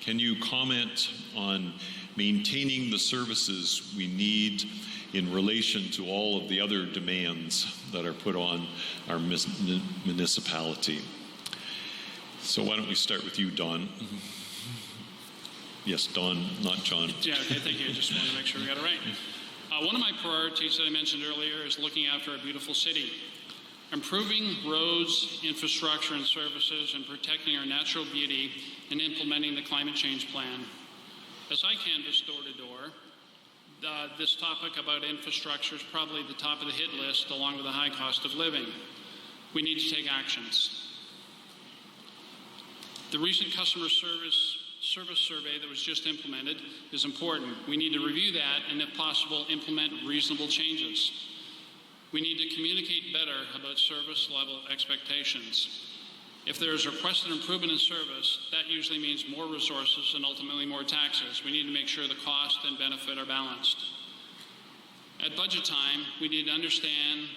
Can you comment on maintaining the services we need in relation to all of the other demands that are put on our municipality? So why don't we start with you, Don? Yes, Don, not John. Yeah, okay, thank you. I just wanted to make sure we got it right. One of my priorities that I mentioned earlier is looking after a beautiful city. Improving roads, infrastructure, and services, and protecting our natural beauty, and implementing the climate change plan. As I canvass door to door, this topic about infrastructure is probably the top of the hit list, along with the high cost of living. We need to take actions. The recent customer service survey that was just implemented is important. We need to review that and, if possible, implement reasonable changes. We need to communicate better about service level expectations. If there is requested improvement in service, that usually means more resources and ultimately more taxes. We need to make sure the cost and benefit are balanced. At budget time, we need to understand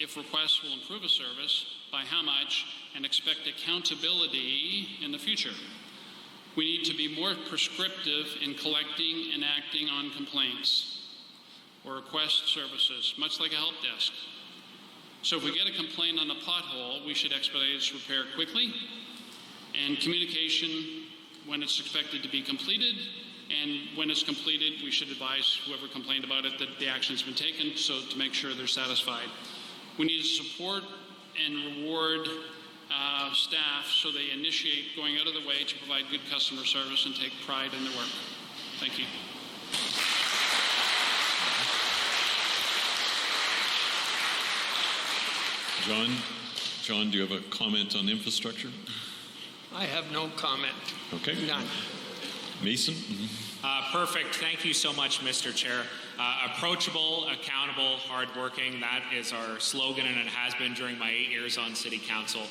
if requests will improve a service, by how much, and expect accountability in the future. We need to be more prescriptive in collecting and acting on complaints or request services, much like a help desk. So if we get a complaint on a pothole, we should expedite its repair quickly, and communication when it's expected to be completed, and when it's completed, we should advise whoever complained about it that the action's been taken, so to make sure they're satisfied. We need to support and reward staff so they initiate going out of the way to provide good customer service and take pride in their work. Thank you. John, do you have a comment on infrastructure? I have no comment. Okay. None. Mason? Perfect. Thank you so much, Mr. Chair. Approachable, accountable, hardworking. That is our slogan, and it has been during my 8 years on City Council.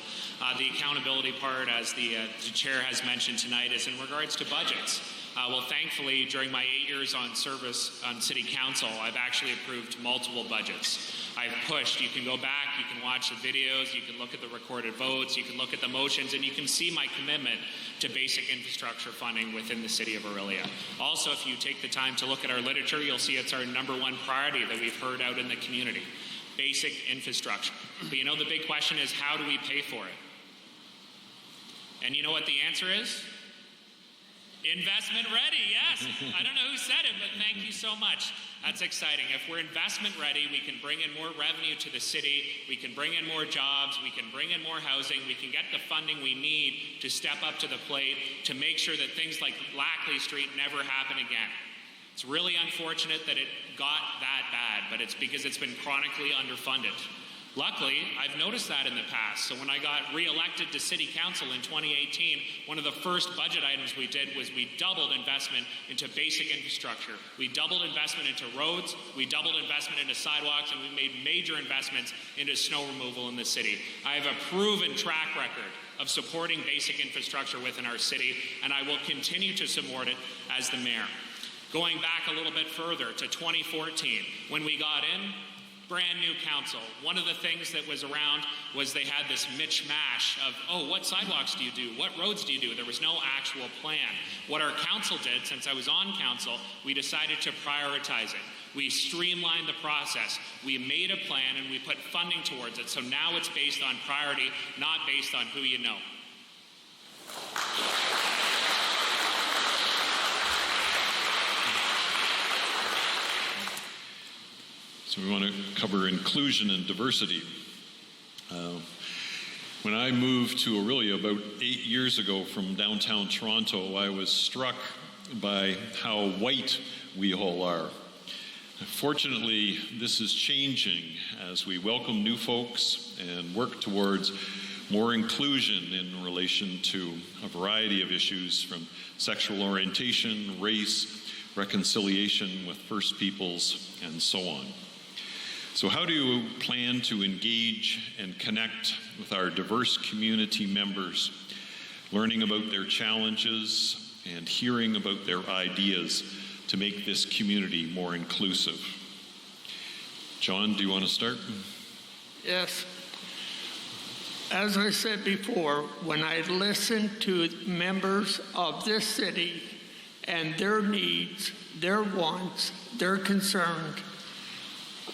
The accountability part, as the Chair has mentioned tonight, is in regards to budgets. Well, thankfully, during my 8 years on service on City Council, I've actually approved multiple budgets. I've pushed. You can go back, you can watch the videos, you can look at the recorded votes, you can look at the motions, and you can see my commitment to basic infrastructure funding within the City of Orillia. Also, if you take the time to look at our literature, you'll see it's our #1 priority that we've heard out in the community. Basic infrastructure. But you know, the big question is, how do we pay for it? And you know what the answer is? Investment ready, yes. I don't know who said it, but thank you so much. That's exciting. If we're investment ready, we can bring in more revenue to the city, we can bring in more jobs, we can bring in more housing, we can get the funding we need to step up to the plate to make sure that things like Lackley Street never happen again. It's really unfortunate that it got that bad, but it's because it's been chronically underfunded. Luckily, I've noticed that in the past. So when I got re-elected to City Council in 2018, one of the first budget items we did was we doubled investment into basic infrastructure. We doubled investment into roads, we doubled investment into sidewalks, and we made major investments into snow removal in the city. I have a proven track record of supporting basic infrastructure within our city, and I will continue to support it as the mayor. Going back a little bit further to 2014, when we got in, brand new council. One of the things that was around was they had this mishmash of, oh, what sidewalks do you do? What roads do you do? There was no actual plan. What our council did, since I was on council, we decided to prioritize it. We streamlined the process. We made a plan and we put funding towards it. So now it's based on priority, not based on who you know. So we want to cover inclusion and diversity. When I moved to Orillia about 8 years ago from downtown Toronto, I was struck by how white we all are. Fortunately, this is changing as we welcome new folks and work towards more inclusion in relation to a variety of issues, from sexual orientation, race, reconciliation with First Peoples, and so on. So how do you plan to engage and connect with our diverse community members, learning about their challenges and hearing about their ideas to make this community more inclusive? John, do you want to start? Yes. As I said before, when I listen to members of this city and their needs, their wants, their concerns,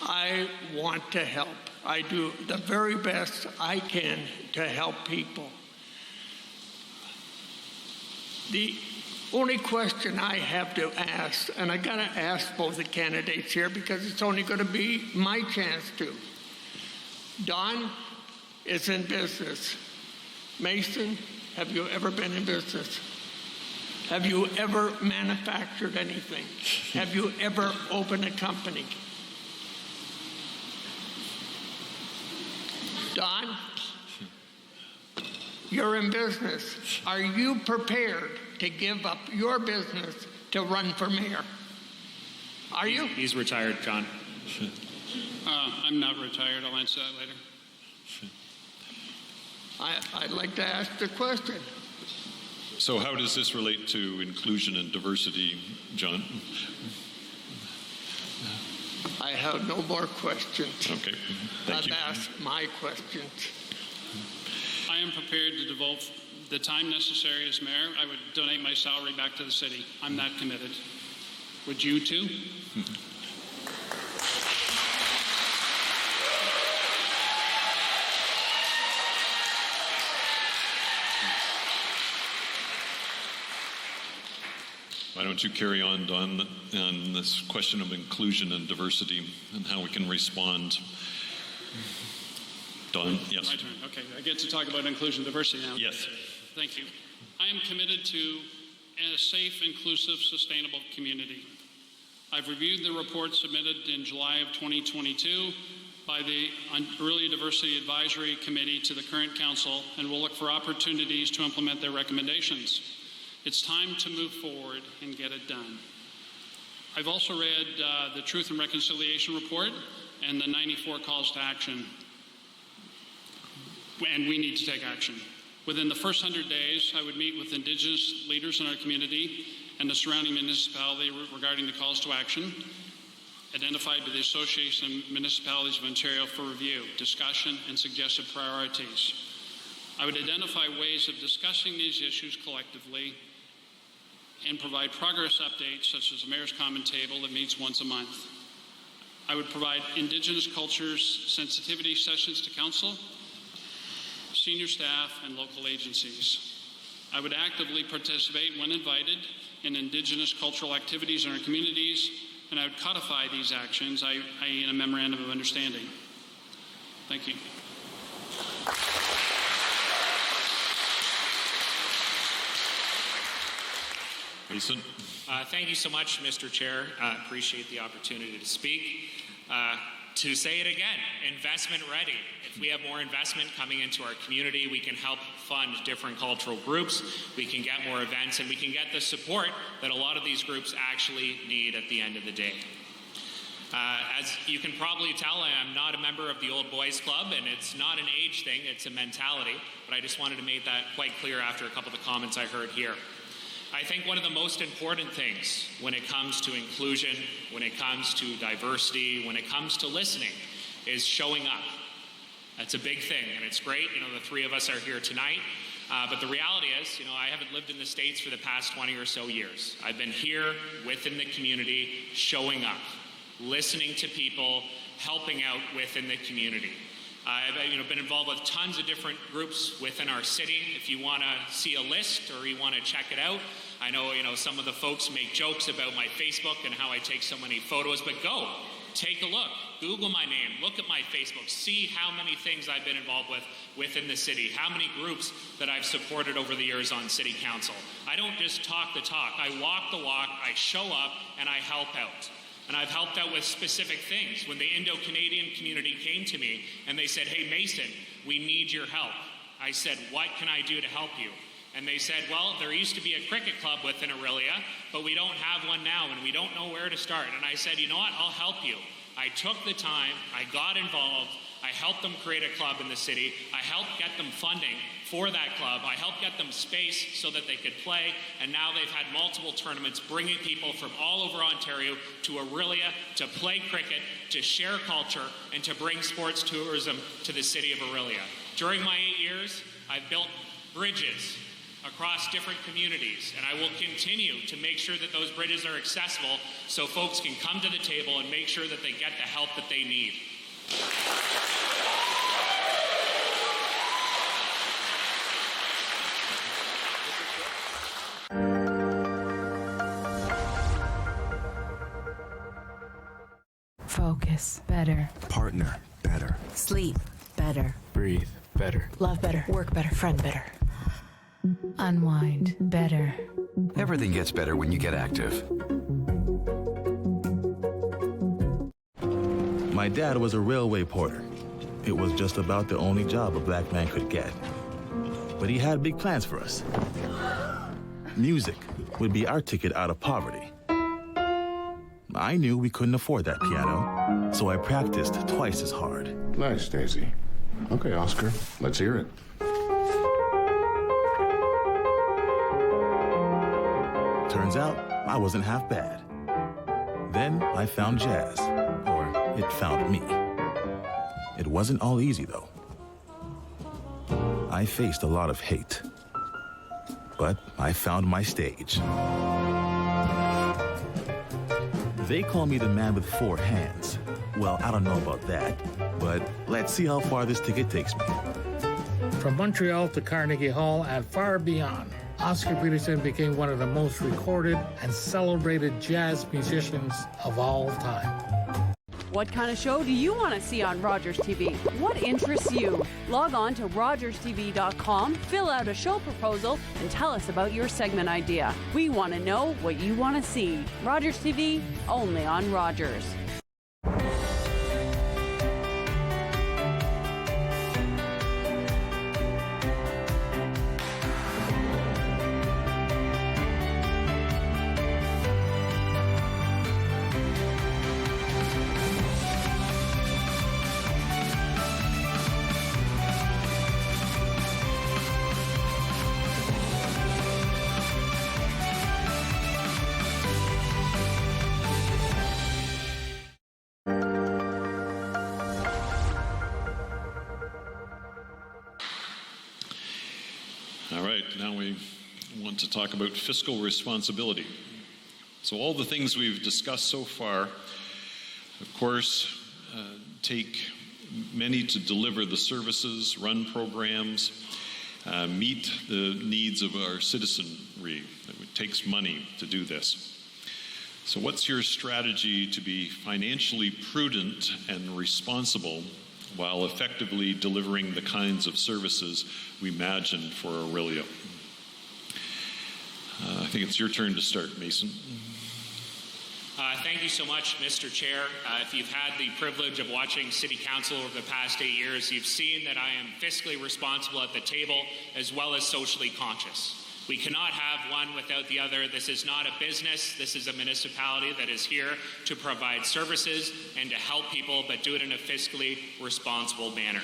I want to help. I do the very best I can to help people. The only question I have to ask, and I gotta ask both the candidates here because it's only gonna be my chance to. Don is in business. Mason, have you ever been in business? Have you ever manufactured anything? Have you ever opened a company? Don, you're in business. Are you prepared to give up your business to run for mayor? Are you? He's retired, John. I'm not retired. I'll answer that later. I'd like to ask the question. So how does this relate to inclusion and diversity, John? I have no more questions. Okay, thank you. I've asked my questions. I am prepared to devote the time necessary as mayor. I would donate my salary back to the city. I'm that committed. Would you too? Why don't you carry on, Don, on this question of inclusion and diversity and how we can respond? Don, yes. My turn. Okay, I get to talk about inclusion and diversity now. Yes. Thank you. I am committed to a safe, inclusive, sustainable community. I've reviewed the report submitted in July of 2022 by the Orillia Diversity Advisory Committee to the current council and will look for opportunities to implement their recommendations. It's time to move forward and get it done. I've also read the Truth and Reconciliation Report and the 94 calls to action. And we need to take action. Within the first 100 days, I would meet with Indigenous leaders in our community and the surrounding municipality regarding the calls to action, identified by the Association of Municipalities of Ontario for review, discussion, and suggested priorities. I would identify ways of discussing these issues collectively and provide progress updates such as the Mayor's Common Table that meets once a month. I would provide Indigenous cultures sensitivity sessions to council, senior staff, and local agencies. I would actively participate when invited in Indigenous cultural activities in our communities, and I would codify these actions, i.e. in a memorandum of understanding. Thank you. Mason. Thank you so much, Mr. Chair. Appreciate the opportunity to speak. To say it again, investment ready. If we have more investment coming into our community, we can help fund different cultural groups, we can get more events, and we can get the support that a lot of these groups actually need at the end of the day. As you can probably tell, I am not a member of the Old Boys Club, and it's not an age thing, it's a mentality, but I just wanted to make that quite clear after a couple of the comments I heard here. I think one of the most important things when it comes to inclusion, when it comes to diversity, when it comes to listening, is showing up. That's a big thing, and it's great. The three of us are here tonight, but the reality is, I haven't lived in the States for the past 20 or so years. I've been here within the community, showing up, listening to people, helping out within the community. I've been involved with tons of different groups within our city. If you want to see a list or you want to check it out, I know, some of the folks make jokes about my Facebook and how I take so many photos, but go, take a look, Google my name, look at my Facebook, see how many things I've been involved with within the city, how many groups that I've supported over the years on city council. I don't just talk the talk, I walk the walk, I show up, and I help out. And I've helped out with specific things. When the Indo-Canadian community came to me and they said, hey, Mason, we need your help. I said, what can I do to help you? And they said, well, there used to be a cricket club within Orillia, but we don't have one now and we don't know where to start. And I said, you know what, I'll help you. I took the time, I got involved, I helped them create a club in the city, I helped get them funding for that club, I helped get them space so that they could play, and now they've had multiple tournaments bringing people from all over Ontario to Orillia to play cricket, to share culture, and to bring sports tourism to the city of Orillia. During my 8 years, I've built bridges across different communities, and I will continue to make sure that those bridges are accessible so folks can come to the table and make sure that they get the help that they need. Focus better. Partner better. Sleep better. Breathe better. Love better. Work better. Friend better. Unwind better. Everything gets better when you get active. My dad was a railway porter. It was just about the only job a black man could get. But he had big plans for us. Music would be our ticket out of poverty. I knew we couldn't afford that piano, so I practiced twice as hard. Nice, Stacy. Okay, Oscar, let's hear it. Turns out, I wasn't half bad. Then I found jazz, or it found me. It wasn't all easy, though. I faced a lot of hate, but I found my stage. They call me the man with 4 hands. Well, I don't know about that, but let's see how far this ticket takes me. From Montreal to Carnegie Hall and far beyond, Oscar Peterson became one of the most recorded and celebrated jazz musicians of all time. What kind of show do you want to see on Rogers TV? What interests you? Log on to rogerstv.com, fill out a show proposal, and tell us about your segment idea. We want to know what you want to see. Rogers TV, only on Rogers. All right, now we want to talk about fiscal responsibility. So all the things we've discussed so far, of course, take many to deliver the services, run programs, meet the needs of our citizenry. It takes money to do this. So what's your strategy to be financially prudent and responsible while effectively delivering the kinds of services we imagine for Orillia? I think it's your turn to start, Mason. Thank you so much, Mr. Chair. If you've had the privilege of watching City Council over the past 8 years, you've seen that I am fiscally responsible at the table as well as socially conscious. We cannot have one without the other. This is not a business. This is a municipality that is here to provide services and to help people, but do it in a fiscally responsible manner.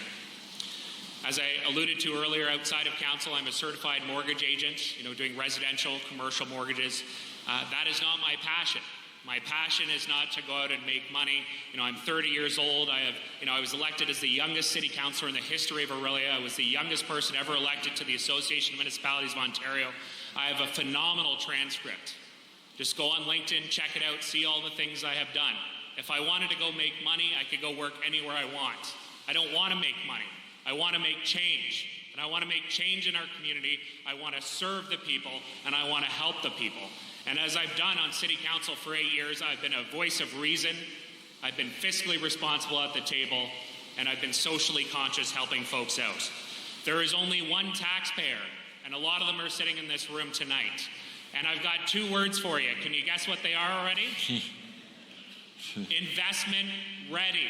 As I alluded to earlier, outside of council, I'm a certified mortgage agent, doing residential, commercial mortgages. That is not my passion. My passion is not to go out and make money. I'm 30 years old. I was elected as the youngest city councillor in the history of Orillia. I was the youngest person ever elected to the Association of Municipalities of Ontario. I have a phenomenal transcript. Just go on LinkedIn, check it out, see all the things I have done. If I wanted to go make money, I could go work anywhere I want. I don't want to make money. I want to make change. And I want to make change in our community. I want to serve the people, and I want to help the people. And as I've done on City Council for 8 years, I've been a voice of reason, I've been fiscally responsible at the table, and I've been socially conscious helping folks out. There is only one taxpayer, and a lot of them are sitting in this room tonight. And I've got 2 words for you. Can you guess what they are already? Investment ready.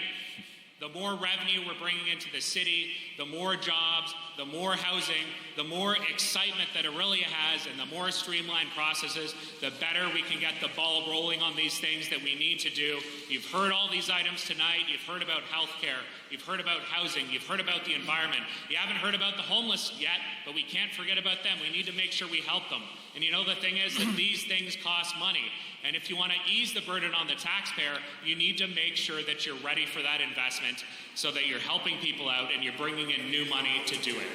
The more revenue we're bringing into the city, the more jobs, the more housing, the more excitement that Orillia has, and the more streamlined processes, the better we can get the ball rolling on these things that we need to do. You've heard all these items tonight. You've heard about healthcare. You've heard about housing. You've heard about the environment. You haven't heard about the homeless yet, but we can't forget about them. We need to make sure we help them. And the thing is that these things cost money. And if you want to ease the burden on the taxpayer, you need to make sure that you're ready for that investment so that you're helping people out and you're bringing in new money to do it.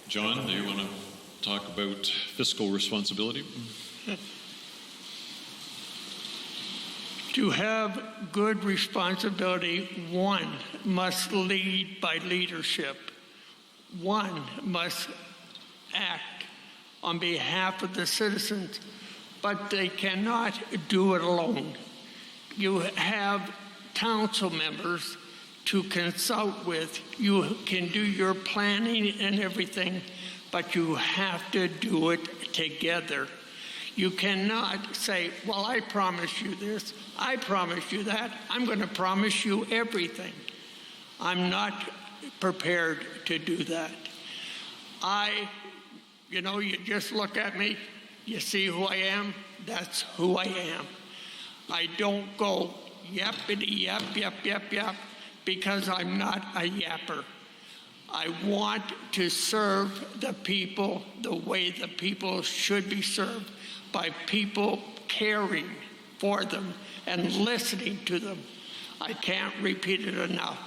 John, do you want to talk about fiscal responsibility? To have good responsibility, one must lead by leadership. One must act on behalf of the citizens, but they cannot do it alone. You have council members to consult with. You can do your planning and everything, but you have to do it together. You cannot say, well, I promise you this, I promise you that, I'm going to promise you everything. I'm not prepared to do that. You just look at me, you see who I am, that's who I am. I don't go yappity yap, yap, yap, yap, because I'm not a yapper. I want to serve the people the way the people should be served, by people caring for them and listening to them. I can't repeat it enough.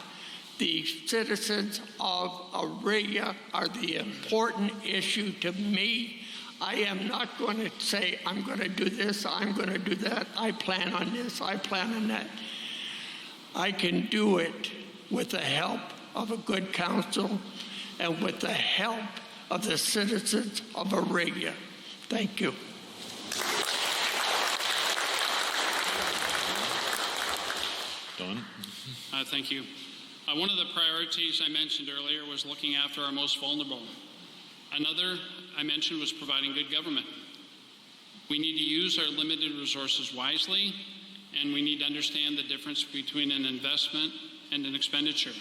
The citizens of Orillia are the important issue to me. I am not going to say, I'm going to do this, I'm going to do that, I plan on this, I plan on that. I can do it with the help of a good council and with the help of the citizens of Orillia. Thank you. Don? Thank you. One of the priorities I mentioned earlier was looking after our most vulnerable. Another I mentioned was providing good government. We need to use our limited resources wisely, and we need to understand the difference between an investment and an expenditure.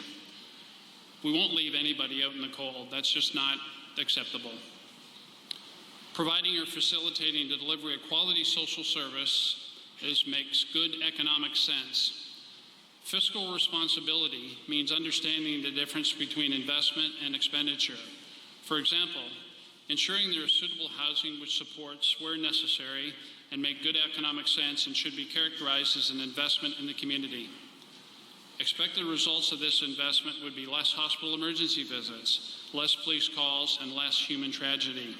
We won't leave anybody out in the cold. That's just not acceptable. Providing or facilitating the delivery of quality social service makes good economic sense. Fiscal responsibility means understanding the difference between investment and expenditure. For example, ensuring there is suitable housing which supports, where necessary, and make good economic sense and should be characterized as an investment in the community. Expected results of this investment would be less hospital emergency visits, less police calls, and less human tragedy.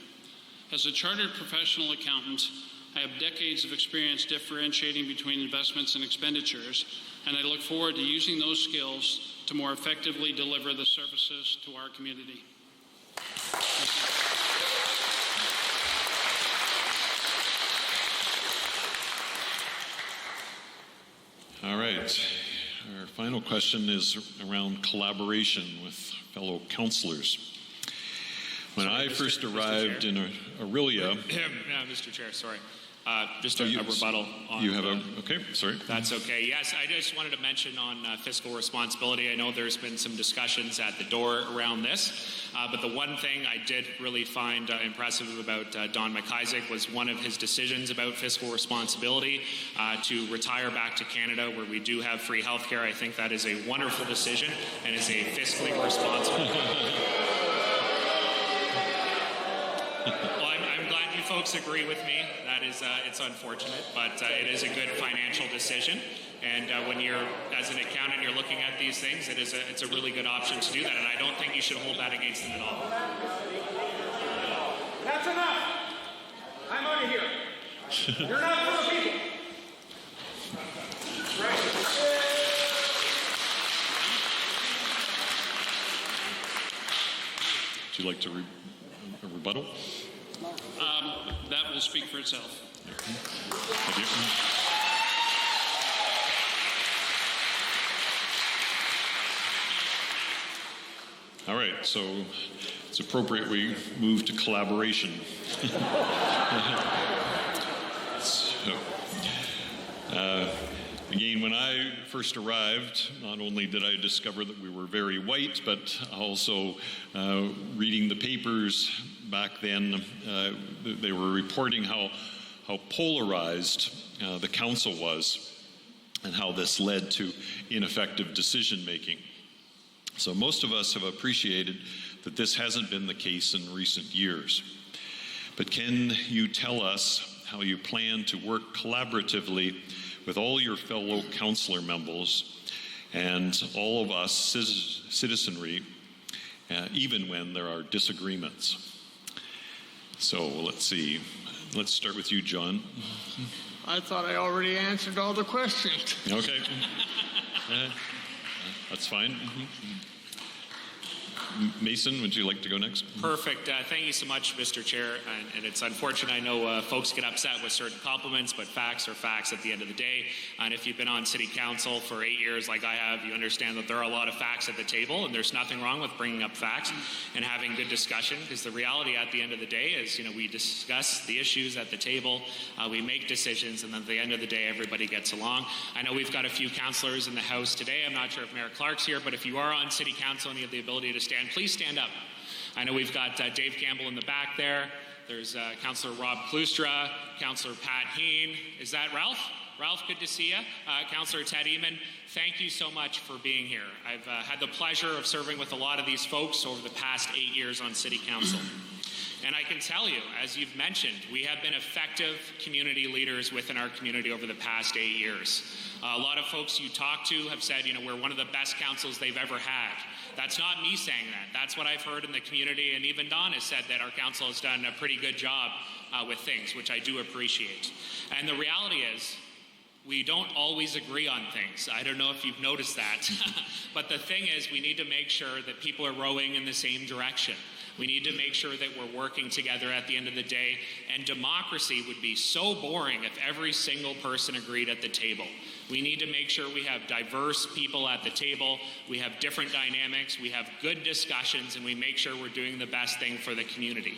As a chartered professional accountant, I have decades of experience differentiating between investments and expenditures, and I look forward to using those skills to more effectively deliver the services to our community. All right. Our final question is around collaboration with fellow councillors. When I first arrived in Orillia... Mr. Chair, sorry. Just a rebuttal on... You have okay, sorry. That's okay. Yes, I just wanted to mention on fiscal responsibility, I know there's been some discussions at the door around this, but the one thing I did really find impressive about Don McIsaac was one of his decisions about fiscal responsibility to retire back to Canada where we do have free health care. I think that is a wonderful decision and is a fiscally responsible... Folks agree with me. That is, it's unfortunate, but it is a good financial decision. And when you're, as an accountant, you're looking at these things, it's a really good option to do that. And I don't think you should hold that against them at all. That's enough. I'm out of here. You're not for the people. Would you like to a rebuttal? That will speak for itself. Thank you. All right, so it's appropriate we move to collaboration. Again, when I first arrived, not only did I discover that we were very white, but also reading the papers back then, they were reporting how polarized the council was and how this led to ineffective decision making. So most of us have appreciated that this hasn't been the case in recent years. But can you tell us how you plan to work collaboratively with all your fellow councillor members and all of us citizenry, even when there are disagreements? So let's see. Let's start with you, John. I thought I already answered all the questions. Okay. That's fine. Mason, would you like to go next? Perfect. Thank you so much, Mr. Chair. And it's unfortunate, I know folks get upset with certain compliments, but facts are facts at the end of the day. And if you've been on City Council for 8 years like I have, you understand that there are a lot of facts at the table, and there's nothing wrong with bringing up facts and having good discussion, because the reality at the end of the day is, we discuss the issues at the table, we make decisions, and then at the end of the day, everybody gets along. I know we've got a few councillors in the House today. I'm not sure if Mayor Clark's here, but if you are on City Council and you have the ability to stand, please stand up. I know we've got Dave Campbell in the back there. There's Councillor Rob Klustra, Councillor Pat Heen. Is that Ralph? Ralph, good to see you. Councillor Ted Eamon, thank you so much for being here. I've had the pleasure of serving with a lot of these folks over the past 8 years on City Council. And I can tell you, as you've mentioned, we have been effective community leaders within our community over the past 8 years. A lot of folks you talk to have said, we're one of the best councils they've ever had. That's not me saying that. That's what I've heard in the community, and even Don has said that our council has done a pretty good job with things, which I do appreciate. And the reality is, we don't always agree on things. I don't know if you've noticed that. But the thing is, we need to make sure that people are rowing in the same direction. We need to make sure that we're working together at the end of the day. And democracy would be so boring if every single person agreed at the table. We need to make sure we have diverse people at the table. We have different dynamics. We have good discussions, and we make sure we're doing the best thing for the community.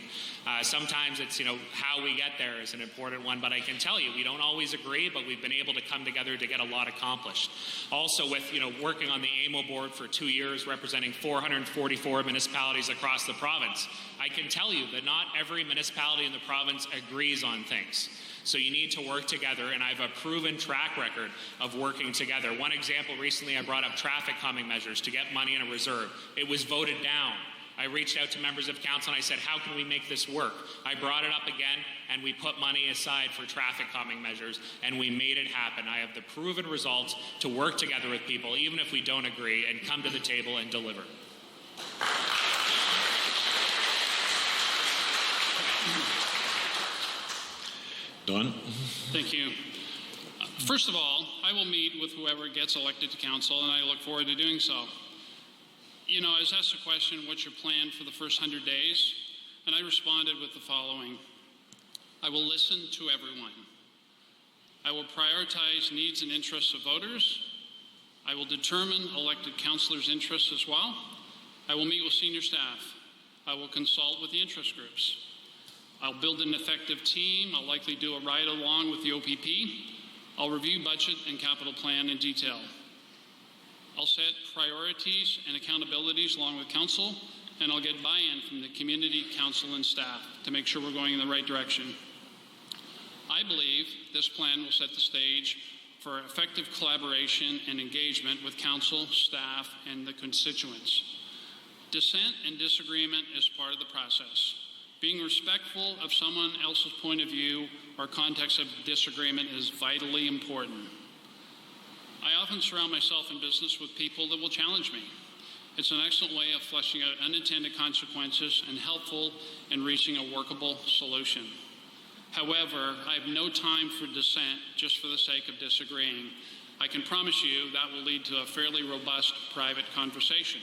Sometimes it's, how we get there is an important one, but I can tell you, we don't always agree, but we've been able to come together to get a lot accomplished. Also with, working on the AMO board for 2 years, representing 444 municipalities across the province, I can tell you that not every municipality in the province agrees on things. So you need to work together, and I have a proven track record of working together. One example, recently I brought up traffic calming measures to get money in a reserve. It was voted down. I reached out to members of council and I said, how can we make this work? I brought it up again, and we put money aside for traffic calming measures, and we made it happen. I have the proven results to work together with people, even if we don't agree, and come to the table and deliver. Don? Thank you. First of all, I will meet with whoever gets elected to council, and I look forward to doing so. I was asked a question, what's your plan for the first 100 days? And I responded with the following. I will listen to everyone. I will prioritize needs and interests of voters. I will determine elected councillors' interests as well. I will meet with senior staff. I will consult with the interest groups. I'll build an effective team. I'll likely do a ride-along with the OPP. I'll review budget and capital plan in detail. I'll set priorities and accountabilities along with council, and I'll get buy-in from the community, council, and staff to make sure we're going in the right direction. I believe this plan will set the stage for effective collaboration and engagement with council, staff, and the constituents. Dissent and disagreement is part of the process. Being respectful of someone else's point of view or context of disagreement is vitally important. I often surround myself in business with people that will challenge me. It's an excellent way of fleshing out unintended consequences and helpful in reaching a workable solution. However, I have no time for dissent just for the sake of disagreeing. I can promise you that will lead to a fairly robust private conversation.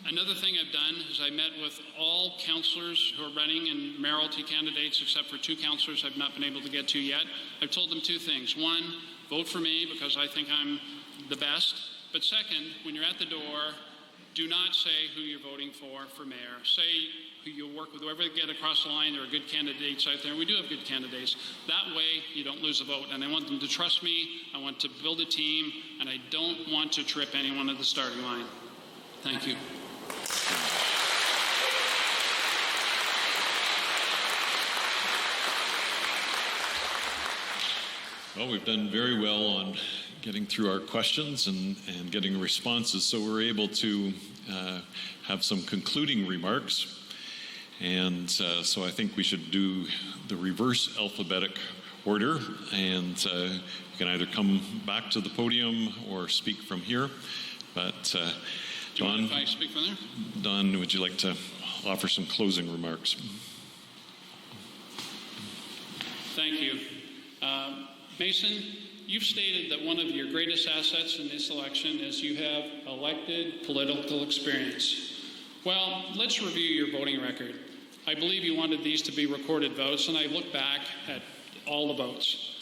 Another thing I've done is I met with all councillors who are running and mayoralty candidates, except for 2 councillors I've not been able to get to yet. I've told them 2 things. One, vote for me because I think I'm the best. But second, when you're at the door, do not say who you're voting for mayor. Say who you work with, whoever you get across the line. There are good candidates out there. We do have good candidates. That way, you don't lose a vote. And I want them to trust me. I want to build a team, and I don't want to trip anyone at the starting line. Thank you. Well, we've done very well on getting through our questions and getting responses, so we're able to have some concluding remarks. And so I think we should do the reverse alphabetic order, and you can either come back to the podium or speak from here. But Don, if I speak from there? Don, would you like to offer some closing remarks? Thank you. Mason, you've stated that one of your greatest assets in this election is you have elected political experience. Well, let's review your voting record. I believe you wanted these to be recorded votes, and I look back at all the votes.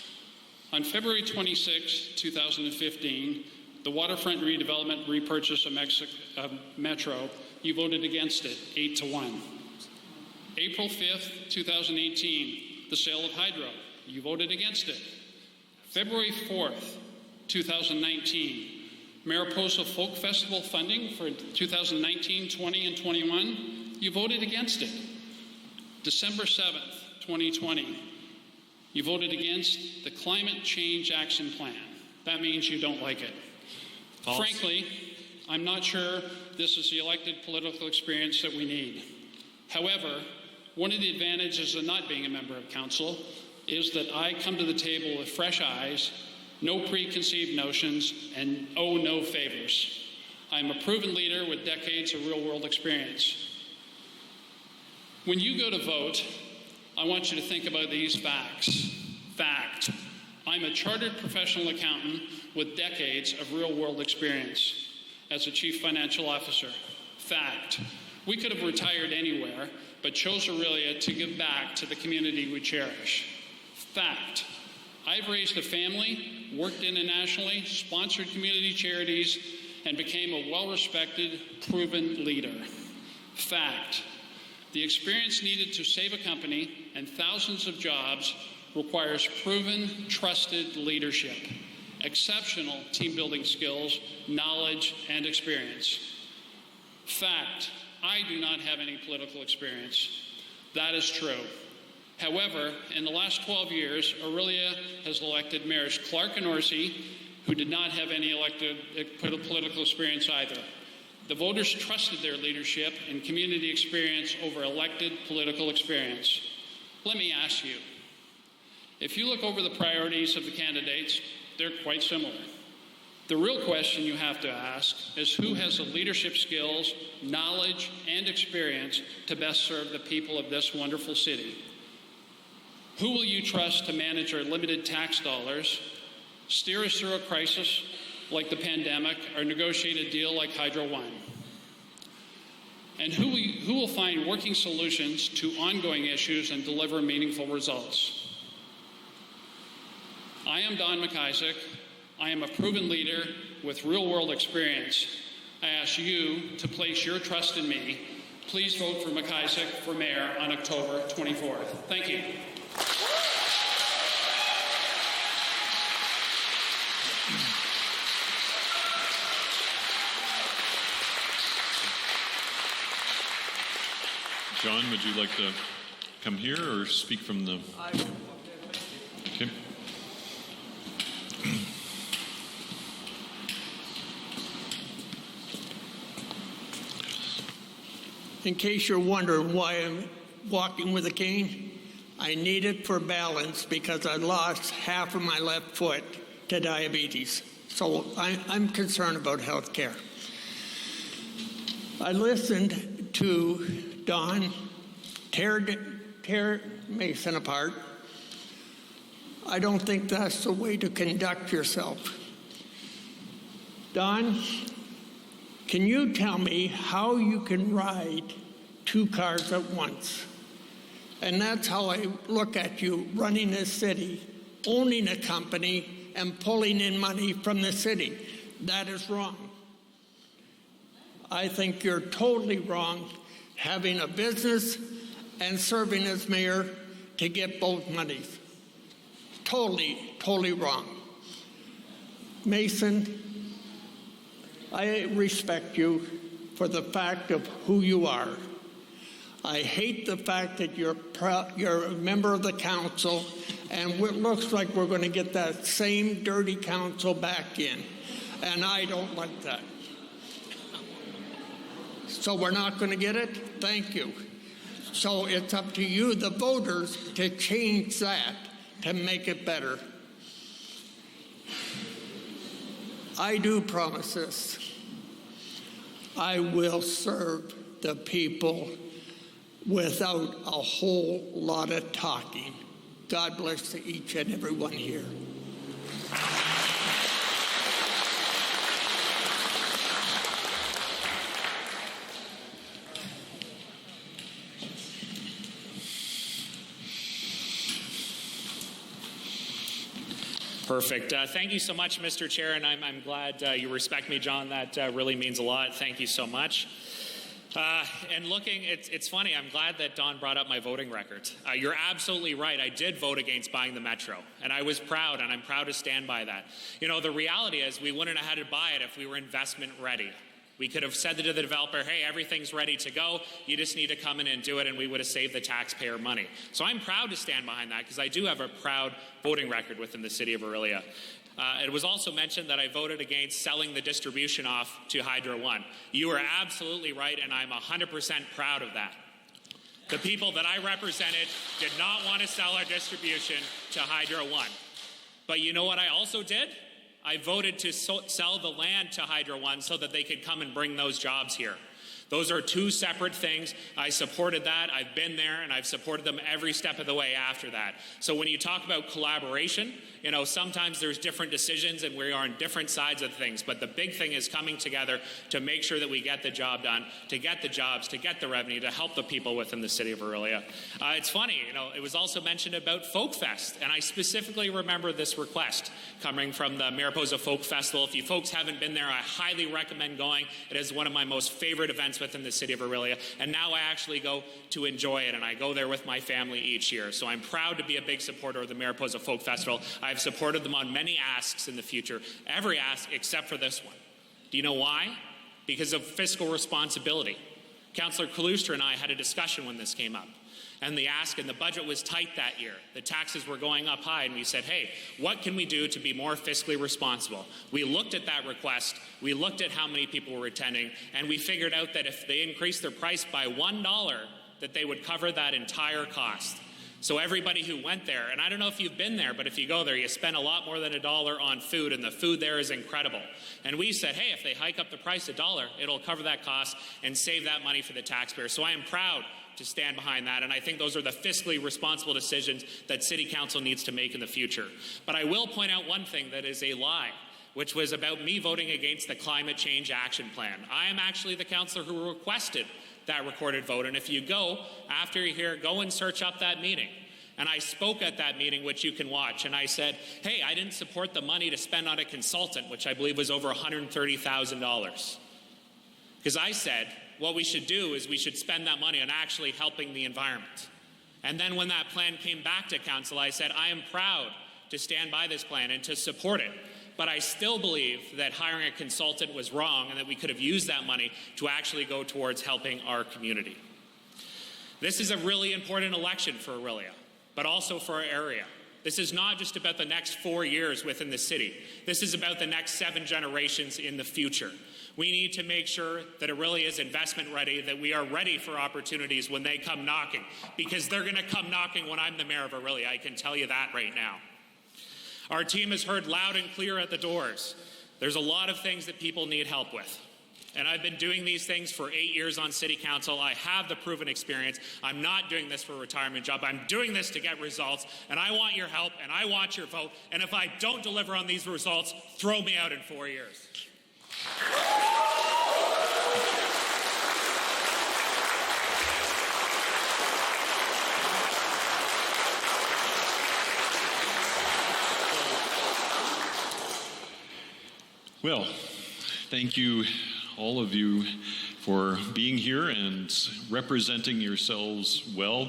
On February 26, 2015, the waterfront redevelopment repurchase of Metro, you voted against it, 8-1. April 5th, 2018, the sale of Hydro, you voted against it. February 4th, 2019, Mariposa Folk Festival funding for 2019, 20, and 21, you voted against it. December 7th, 2020, You voted against the Climate Change Action Plan. That means you don't like it. False. Frankly, I'm not sure this is the elected political experience that we need. However, one of the advantages of not being a member of council is that I come to the table with fresh eyes, no preconceived notions, and no favors. I'm a proven leader with decades of real-world experience. When you go to vote, I want you to think about these facts. Fact, I'm a chartered professional accountant with decades of real-world experience as a chief financial officer. Fact, we could have retired anywhere, but chose Orillia to give back to the community we cherish. Fact, I've raised a family, worked internationally, sponsored community charities, and became a well-respected, proven leader. Fact, the experience needed to save a company and thousands of jobs requires proven, trusted leadership, exceptional team-building skills, knowledge, and experience. Fact, I do not have any political experience. That is true. However, in the last 12 years, Orillia has elected mayors Clark and Orsi, who did not have any elected political experience either. The voters trusted their leadership and community experience over elected political experience. Let me ask you, if you look over the priorities of the candidates, they're quite similar. The real question you have to ask is who has the leadership skills, knowledge, and experience to best serve the people of this wonderful city? Who will you trust to manage our limited tax dollars, steer us through a crisis like the pandemic, or negotiate a deal like Hydro One? And who will find working solutions to ongoing issues and deliver meaningful results? I am Don McIsaac. I am a proven leader with real-world experience. I ask you to place your trust in me. Please vote for McIsaac for mayor on October 24th. Thank you. John, would you like to come here or speak from the... Okay. In case you're wondering why I'm walking with a cane, I need it for balance because I lost half of my left foot to diabetes. So I'm concerned about health care. I listened to Don tear Mason apart. I don't think that's the way to conduct yourself. Don, can you tell me how you can ride two cars at once? And that's how I look at you running a city, owning a company, and pulling in money from the city. That is wrong. I think you're totally wrong having a business and serving as mayor to get both monies. Totally wrong. Mason, I respect you for the fact of who you are. I hate the fact that you're a member of the council, and it looks like we're going to get that same dirty council back in, and I don't like that. So we're not going to get it? Thank you. So it's up to you, the voters, to change that, to make it better. I do promise this. I will serve the people without a whole lot of talking. God bless to each and every one here. Perfect. Thank you so much, Mr. Chair, and I'm glad you respect me, John. That really means a lot. Thank you so much. And looking, it's funny, I'm glad that Don brought up my voting record. You're absolutely right. I did vote against buying the Metro, and I was proud, and I'm proud to stand by that. You know, the reality is we wouldn't have had to buy it if we were investment ready. We could have said to the developer, hey, everything's ready to go. You just need to come in and do it, and we would have saved the taxpayer money. So I'm proud to stand behind that because I do have a proud voting record within the city of Orillia. It was also mentioned that I voted against selling the distribution off to Hydro One. You are absolutely right, and I'm 100% proud of that. The people that I represented did not want to sell our distribution to Hydro One. But you know what I also did? I voted to sell the land to Hydro One so that they could come and bring those jobs here. Those are two separate things. I supported that. I've been there, and I've supported them every step of the way after that. So when you talk about collaboration, you know, sometimes there's different decisions and we are on different sides of things. But the big thing is coming together to make sure that we get the job done, to get the jobs, to get the revenue, to help the people within the city of Orillia. It's funny, you know, it was also mentioned about Folk Fest, and I specifically remember this request coming from the Mariposa Folk Festival. If you folks haven't been there, I highly recommend going. It is one of my most favorite events within the city of Orillia, and now I actually go to enjoy it, and I go there with my family each year. So I'm proud to be a big supporter of the Mariposa Folk Festival. I've supported them on many asks in the future, every ask except for this one. Do you know why? Because of fiscal responsibility. Councillor Kalustra and I had a discussion when this came up, and the ask and the budget was tight that year. The taxes were going up high, and we said, hey, what can we do to be more fiscally responsible? We looked at that request, we looked at how many people were attending, and we figured out that if they increased their price by $1, that they would cover that entire cost. So everybody who went there, and I don't know if you've been there, but if you go there, you spend a lot more than $1 on food, and the food there is incredible. And we said, hey, if they hike up the price $1, it'll cover that cost and save that money for the taxpayer. So I am proud to stand behind that, and I think those are the fiscally responsible decisions that City Council needs to make in the future. But I will point out one thing that is a lie, which was about me voting against the Climate Change Action Plan. I am actually the councillor who requested that recorded vote, and if you go, after you're here, go and search up that meeting. And I spoke at that meeting, which you can watch, and I said, hey, I didn't support the money to spend on a consultant, which I believe was over $130,000. Because I said, what we should do is we should spend that money on actually helping the environment. And then when that plan came back to council, I said, I am proud to stand by this plan and to support it. But I still believe that hiring a consultant was wrong and that we could have used that money to actually go towards helping our community. This is a really important election for Orillia, but also for our area. This is not just about the next 4 years within the city. This is about the next 7 generations in the future. We need to make sure that Orillia is investment ready, that we are ready for opportunities when they come knocking, because they're going to come knocking when I'm the mayor of Orillia. I can tell you that right now. Our team has heard loud and clear at the doors. There's a lot of things that people need help with. And I've been doing these things for 8 years on City Council. I have the proven experience. I'm not doing this for a retirement job. I'm doing this to get results, and I want your help, and I want your vote. And if I don't deliver on these results, throw me out in 4 years. Well, thank you, all of you, for being here and representing yourselves well.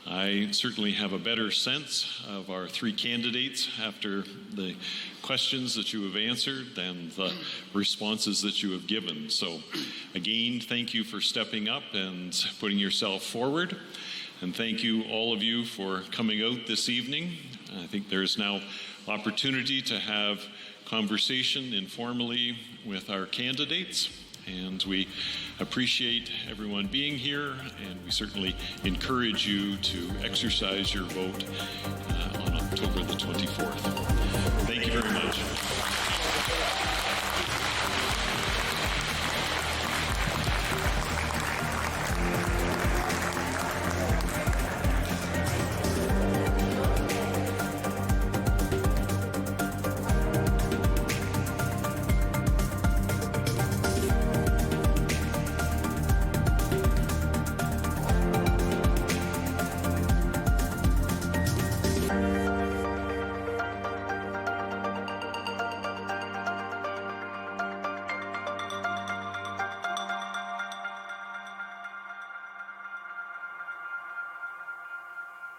I certainly have a better sense of our 3 candidates after the questions that you have answered than the responses that you have given. So again, thank you for stepping up and putting yourself forward. And thank you, all of you, for coming out this evening. I think there's now opportunity to have conversation informally with our candidates, and we appreciate everyone being here, and we certainly encourage you to exercise your vote on October the 24th. Thank you very much.